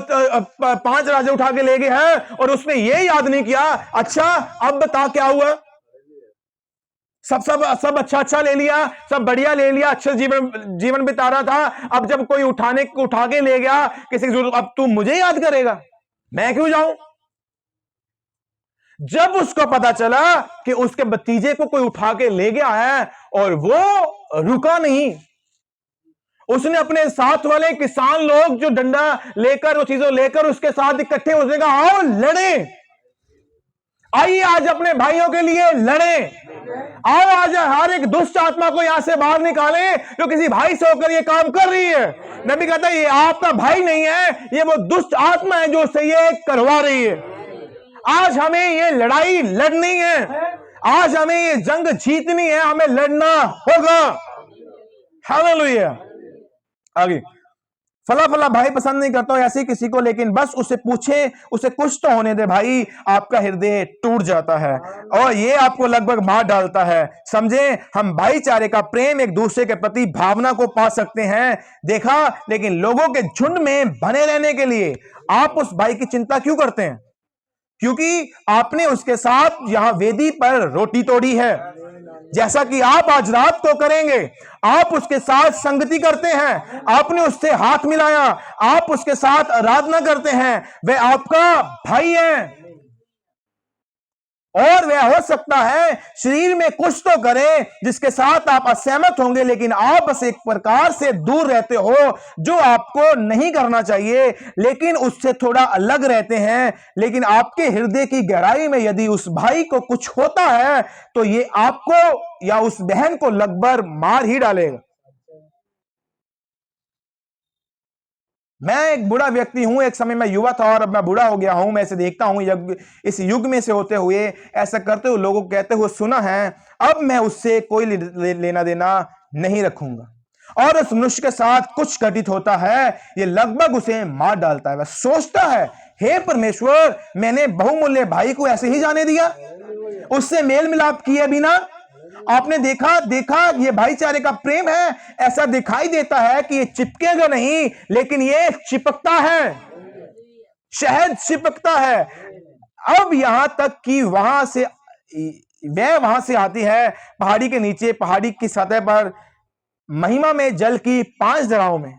5 राजा उठा के ले गए हैं और उसने ये याद नहीं किया, अच्छा अब बता क्या हुआ, सब अच्छा ले लिया, सब बढ़िया ले लिया, अच्छे जीवन बिता रहा था, अब जब कोई उठा के ले गया किसी की जरूरत, अब तू मुझे याद करेगा, मैं क्यों जाऊं। जब उसको पता चला कि उसके भतीजे को कोई उठा के ले गया है और वो रुका नहीं, उसने अपने साथ वाले किसान लोग जो डंडा लेकर वो चीजों लेकर उसके साथ इकट्ठे, उसने कहा आओ लड़े, आइए आज अपने भाइयों के लिए लड़े, आओ आज हर एक दुष्ट आत्मा को यहां से बाहर निकाले जो किसी भाई से होकर ये काम कर रही है। नबी कहता है ये आपका भाई नहीं है, ये वो दुष्ट आत्मा है जो उससे ये करवा रही है। आज हमें ये लड़ाई लड़नी है, आज हमें ये जंग जीतनी है, हमें लड़ना होगा। हालेलुया। आगे, फला भाई पसंद नहीं करता ऐसे किसी को, लेकिन बस उसे पूछे, उसे कुछ तो होने दे भाई, आपका हृदय टूट जाता है और ये आपको लगभग मार डालता है। समझे, हम भाईचारे का प्रेम, एक दूसरे के प्रति भावना को पा सकते हैं, देखा, लेकिन लोगों के झुंड में बने रहने के लिए आप उस भाई की चिंता क्यों करते हैं? क्योंकि आपने उसके साथ यहां वेदी पर रोटी तोड़ी है, जैसा कि आप आज रात को करेंगे। आप उसके साथ संगति करते हैं, आपने उससे हाथ मिलाया, आप उसके साथ आराधना करते हैं, वह आपका भाई है। और वह हो सकता है शरीर में कुछ तो करे जिसके साथ आप असहमत होंगे, लेकिन आप बस एक प्रकार से दूर रहते हो जो आपको नहीं करना चाहिए, लेकिन उससे थोड़ा अलग रहते हैं। लेकिन आपके हृदय की गहराई में यदि उस भाई को कुछ होता है तो ये आपको या उस बहन को लगभग मार ही डालेगा। मैं एक बूढ़ा व्यक्ति हूं, एक समय मैं युवा था और अब मैं बूढ़ा हो गया हूं। मैं इसे देखता हूं, इस युग में से होते हुए, ऐसा करते हुए, लोगों को कहते हुए सुना है। अब मैं उससे कोई लेना देना नहीं रखूंगा। और उस मनुष्य के साथ कुछ घटित होता है, ये लगभग उसे मार डालता है। वह सोचता है, हे परमेश्वर, मैंने बहुमूल्य भाई को ऐसे ही जाने दिया, उससे मेल मिलाप किए बिना। आपने देखा ये भाईचारे का प्रेम है। ऐसा दिखाई देता है कि ये चिपकेगा नहीं, लेकिन ये चिपकता है, शहद चिपकता है। अब यहां तक कि वहां से आती है पहाड़ी के नीचे, पहाड़ी की सतह पर महिमा में जल की 5 धाराओं में।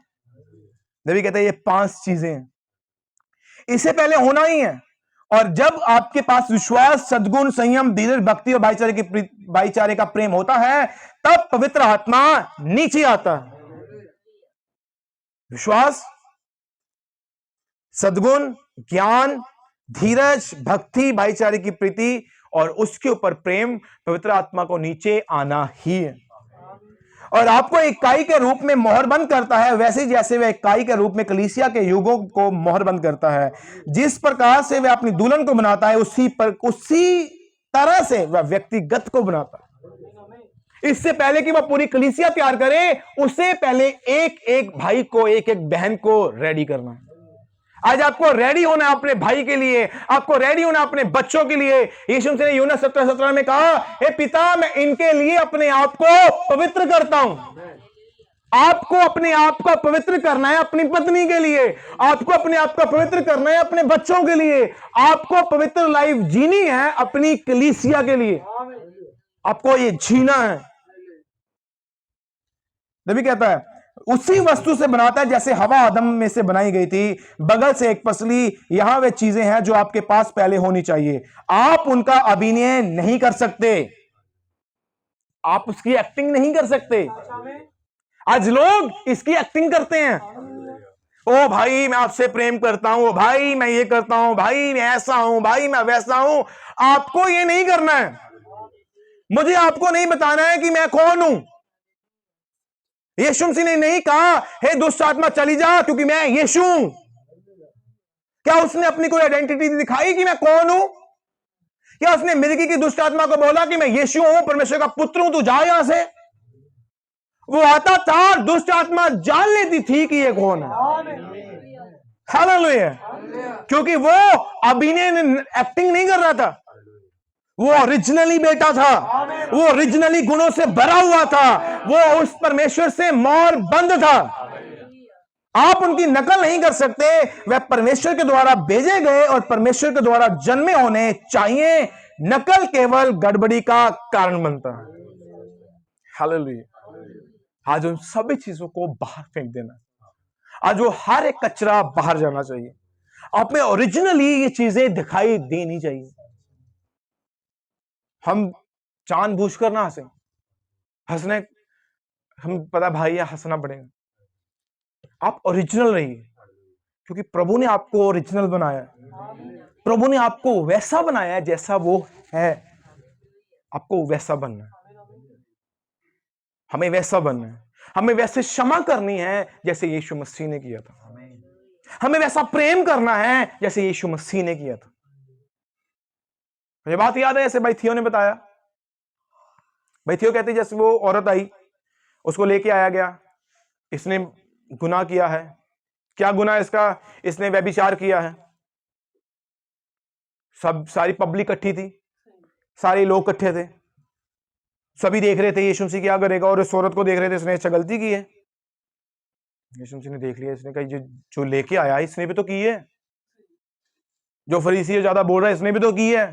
नबी कहते हैं ये 5 चीजें इससे पहले होना ही है। और जब आपके पास विश्वास, सद्गुण, संयम, धीरज, भक्ति और भाईचारे का प्रेम होता है, तब पवित्र आत्मा नीचे आता है। विश्वास, सद्गुण, ज्ञान, धीरज, भक्ति, भाईचारे की प्रीति और उसके ऊपर प्रेम, पवित्र आत्मा को नीचे आना ही है। और आपको इकाई के रूप में मोहरबंद करता है, वैसे जैसे वह इकाई के रूप में कलीसिया के युगों को मोहरबंद करता है। जिस प्रकार से वह अपनी दुल्हन को बनाता है, उसी तरह से वह व्यक्तिगत को बनाता है। इससे पहले कि वह पूरी कलीसिया तैयार करे, उससे पहले एक एक भाई को, एक एक बहन को रेडी करना है। आज आपको रेडी होना है अपने भाई के लिए, आपको रेडी होना अपने बच्चों के लिए। यीशु मसीह ने यूहन्ना 17:17 में कहा, हे पिता, मैं इनके लिए अपने आप को पवित्र करता हूं। आपको अपने आप को पवित्र करना है अपनी पत्नी के लिए, आपको अपने आप को पवित्र करना है अपने बच्चों के लिए, आपको पवित्र लाइफ जीनी है अपनी कलीसिया के लिए। आपको ये जीना है। नबी कहता है उसी वस्तु से बनाता है जैसे हवा आदम में से बनाई गई थी, बगल से एक पसली। यहां वे चीजें हैं जो आपके पास पहले होनी चाहिए। आप उनका अभिनय नहीं कर सकते, आप उसकी एक्टिंग नहीं कर सकते। आज लोग इसकी एक्टिंग करते हैं। ओ भाई मैं आपसे प्रेम करता हूं, भाई मैं ये करता हूं, भाई मैं ऐसा हूं, भाई मैं वैसा हूं। आपको ये नहीं करना है। मुझे आपको नहीं बताना है कि मैं कौन हूं। यीशु मसीह ने नहीं कहा हे दुष्ट आत्मा चली जा क्योंकि मैं यीशु हूं। क्या उसने अपनी कोई आइडेंटिटी दिखाई कि मैं कौन हूं? क्या उसने मिर्गी की दुष्ट आत्मा को बोला कि मैं यीशु हूं, परमेश्वर का पुत्र हूं, तू जा यहां से? वो आता था और दुष्ट आत्मा जान लेती थी कि ये कौन है। हालेलुया। क्योंकि वो अभिनय एक्टिंग नहीं कर रहा था, वो ओरिजिनली बेटा था, वो ओरिजिनली गुणों से भरा हुआ था, वो उस परमेश्वर से मोर बंद था। आप उनकी नकल नहीं कर सकते, वह परमेश्वर के द्वारा भेजे गए और परमेश्वर के द्वारा जन्मे होने चाहिए। नकल केवल गड़बड़ी का कारण बनता है। हालेलुया। आज उन सभी चीजों को बाहर फेंक देना, आज वो हर एक कचरा बाहर जाना चाहिए। आप में ओरिजिनली ये चीजें दिखाई देनी चाहिए। हम जानबूझकर ना हंसे, हंसने हम पता भाई ये हंसना पड़ेगा। आप ओरिजिनल रहिए, क्योंकि प्रभु ने आपको ओरिजिनल बनाया है। प्रभु ने आपको वैसा बनाया है जैसा वो है। आपको वैसा बनना है, हमें वैसा बनना है, हमें वैसे क्षमा करनी है जैसे यीशु मसीह ने किया था। हमें वैसा प्रेम करना है जैसे यीशु मसीह ने किया था। मुझे बात याद है, जैसे भाई थियो ने बताया, भाई थियो कहती जैसे वो औरत आई, उसको लेके आया गया, इसने गुनाह किया है। क्या गुनाह इसका? इसने व्यभिचार किया है। सारी पब्लिक इकट्ठी थी, सारे लोग इकट्ठे थे, सभी देख रहे थे यीशु मसीह क्या करेगा, और इस औरत को देख रहे थे, इसने अच्छा गलती की है। यीशु मसीह ने देख लिया, इसने कहा जो लेके आया इसने भी तो की है, जो फरीसी ज्यादा बोल रहा है इसने भी तो की है,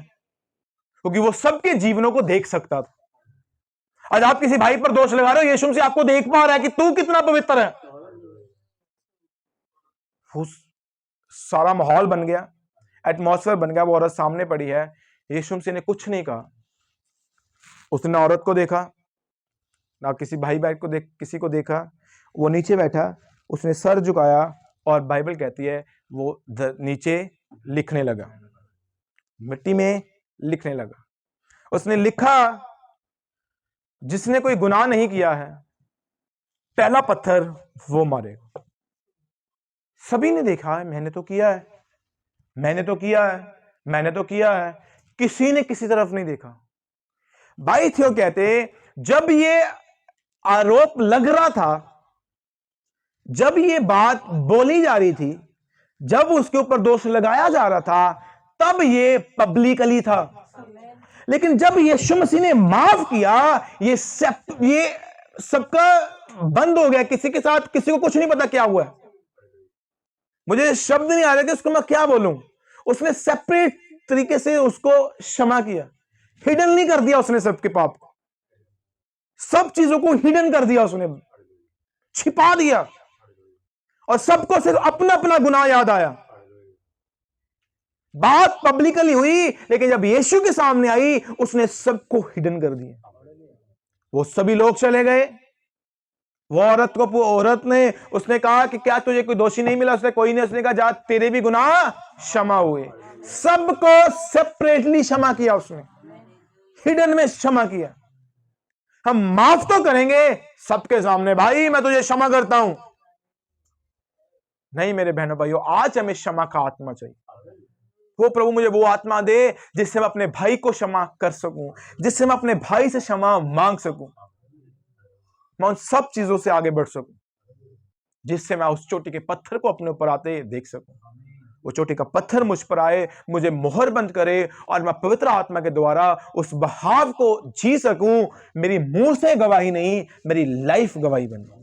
क्योंकि वो सबके जीवनों को देख सकता था। आज आप किसी भाई पर दोष लगा रहे हो, यीशु मसीह आपको देख पा रहा है कि तू कितना पवित्र है। सारा माहौल बन गया, एटमॉस्फेयर बन गया। वो औरत सामने पड़ी है, यीशु मसीह ने कुछ नहीं कहा। उसने ना औरत को देखा, ना किसी भाई बहन को किसी को देखा। वो नीचे बैठा, उसने सर झुकाया, और बाइबल कहती है वो नीचे लिखने लगा, मिट्टी में लिखने लगा। उसने लिखा, जिसने कोई गुनाह नहीं किया है पहला पत्थर वो मारेगा। सभी ने देखा है, मैंने तो किया है, मैंने तो किया है, मैंने तो किया है। किसी ने किसी तरफ नहीं देखा। भाई थियो कहते, जब ये आरोप लग रहा था, जब ये बात बोली जा रही थी, जब उसके ऊपर दोष लगाया जा रहा था, तब ये पब्लिकली था। लेकिन जब यीशु मसीह ने माफ किया, ये सबका बंद हो गया। किसी के साथ किसी को कुछ नहीं पता क्या हुआ है। मुझे शब्द नहीं आ रहे कि उसको मैं क्या बोलूं। उसने सेपरेट तरीके से उसको क्षमा किया, हिडन नहीं कर दिया उसने सबके पाप को, सब चीजों को हिडन कर दिया, उसने छिपा दिया, और सबको सिर्फ अपना अपना गुनाह याद आया। बात पब्लिकली हुई, लेकिन जब यीशु के सामने आई, उसने सबको हिडन कर दिया। वो सभी लोग चले गए। वो औरत ने उसने कहा कि क्या तुझे कोई दोषी नहीं मिला? उसने कोई नहीं। उसने कहा जा, तेरे भी गुनाह क्षमा हुए। सबको सेपरेटली क्षमा किया उसने, हिडन में क्षमा किया। हम माफ तो करेंगे सबके सामने, भाई मैं तुझे क्षमा करता हूं। नहीं मेरे बहनों भाइयों, आज हमें क्षमा का आत्मा चाहिए। वो प्रभु मुझे वो आत्मा दे जिससे मैं अपने भाई को क्षमा कर सकूं, जिससे मैं अपने भाई से क्षमा मांग सकूं, मैं उन सब चीजों से आगे बढ़ सकूं, जिससे मैं उस चोटी के पत्थर को अपने ऊपर आते देख सकूं। वो चोटी का पत्थर मुझ पर आए, मुझे मोहर बंद करे, और मैं पवित्र आत्मा के द्वारा उस बहाव को जी सकूं। मेरी मुंह से गवाही नहीं, मेरी लाइफ गवाही बने।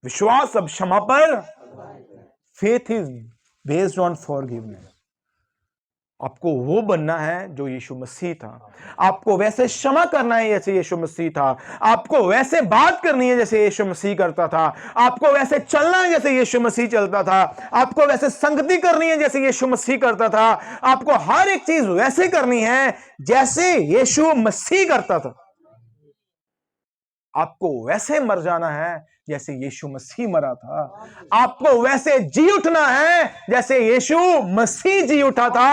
विश्वास अब क्षमा पर, faith is based on forgiveness. आपको वो बनना है जो यीशु मसीह था। आपको वैसे क्षमा करना है जैसे यीशु मसीह था। आपको वैसे बात करनी है जैसे यीशु मसीह करता था। आपको वैसे चलना है जैसे यीशु मसीह चलता था। आपको वैसे संगति करनी है जैसे यीशु मसीह करता था। आपको हर एक चीज वैसे करनी है जैसे यीशु मसीह करता था। आपको वैसे मर जाना है जैसे यीशु मसीह मरा था। आपको वैसे जी उठना है जैसे यीशु मसीह जी उठा था।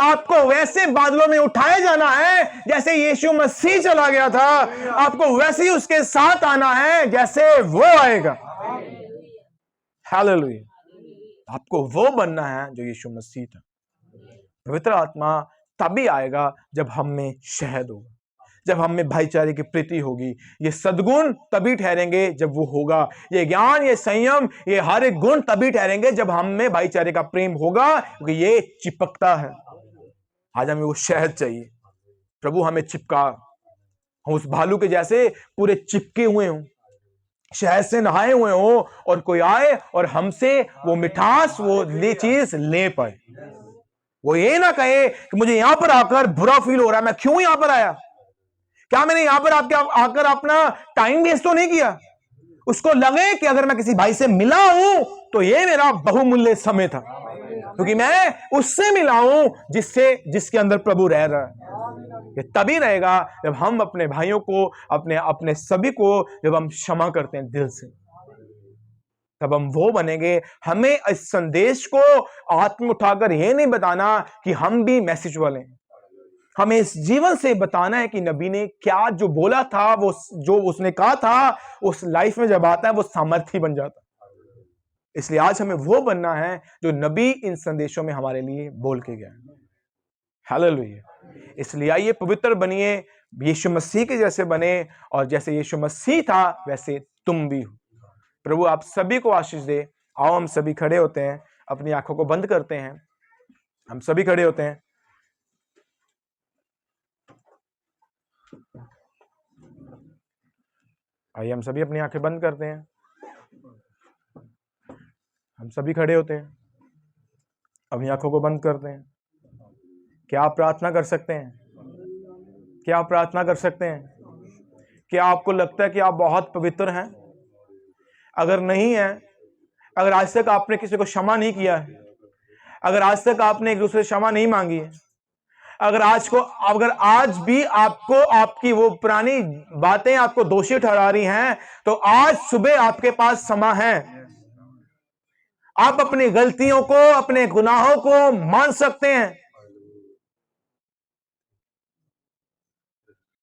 आपको वैसे बादलों में उठाए जाना है जैसे यीशु मसीह चला गया था। आपको वैसे ही उसके साथ आना है जैसे वो आएगा। हालेलुया। आपको वो बनना है जो यीशु मसीह था। पवित्र आत्मा तभी आएगा जब हम में शहद होगा, जब हम में भाईचारे की प्रीति होगी। ये सद्गुण तभी ठहरेंगे जब वो होगा। ये ज्ञान, ये संयम, ये हर एक गुण तभी ठहरेंगे जब हम में भाईचारे का प्रेम होगा, क्योंकि ये चिपकता है। आज हमें वो शहद चाहिए। प्रभु हमें चिपका, हम उस भालू के जैसे पूरे चिपके हुए हों, शहद से नहाए हुए हों, और कोई आए और हमसे वो मिठास, वो चीज ले पाए। वो ये ना कहे कि मुझे यहां पर आकर बुरा फील हो रहा है, मैं क्यों यहां पर आया? क्या मैंने यहां पर आकर अपना टाइम वेस्ट तो नहीं किया? उसको लगे कि अगर मैं किसी भाई से मिला हूं तो ये मेरा बहुमूल्य समय था, क्योंकि मैं उससे मिला हूं जिसके अंदर प्रभु रह रहा है। ये तभी रहेगा जब हम अपने भाइयों को, अपने सभी को जब हम क्षमा करते हैं दिल से, तब हम वो बनेंगे। हमें इस संदेश को हाथ में उठाकर ये नहीं बताना कि हम भी मैसेज वाले हैं, हमें इस जीवन से बताना है कि नबी ने क्या जो बोला था, वो जो उसने कहा था, उस लाइफ में जब आता है वो सामर्थ्य बन जाता है। इसलिए आज हमें वो बनना है जो नबी इन संदेशों में हमारे लिए बोल के गया है। हालेलुया। इसलिए आइए पवित्र बनिए, यीशु मसीह के जैसे बने, और जैसे यीशु मसीह था वैसे तुम भी हो। प्रभु आप सभी को आशीष दे। आओ हम सभी खड़े होते हैं, अपनी आंखों को बंद करते हैं, हम सभी खड़े होते हैं। आइए हम सभी अपनी आंखें बंद करते हैं, हम सभी खड़े होते हैं, अपनी आंखों को बंद करते हैं। क्या आप प्रार्थना कर सकते हैं? क्या आप प्रार्थना कर सकते हैं? क्या आपको लगता है कि आप बहुत पवित्र हैं? अगर नहीं है, अगर आज तक आपने किसी को क्षमा नहीं किया है, अगर आज तक आपने एक दूसरे से क्षमा नहीं मांगी है, अगर आज भी आपको आपकी वो पुरानी बातें आपको दोषी ठहरा रही हैं, तो आज सुबह आपके पास समय है। आप अपनी गलतियों को, अपने गुनाहों को मान सकते हैं।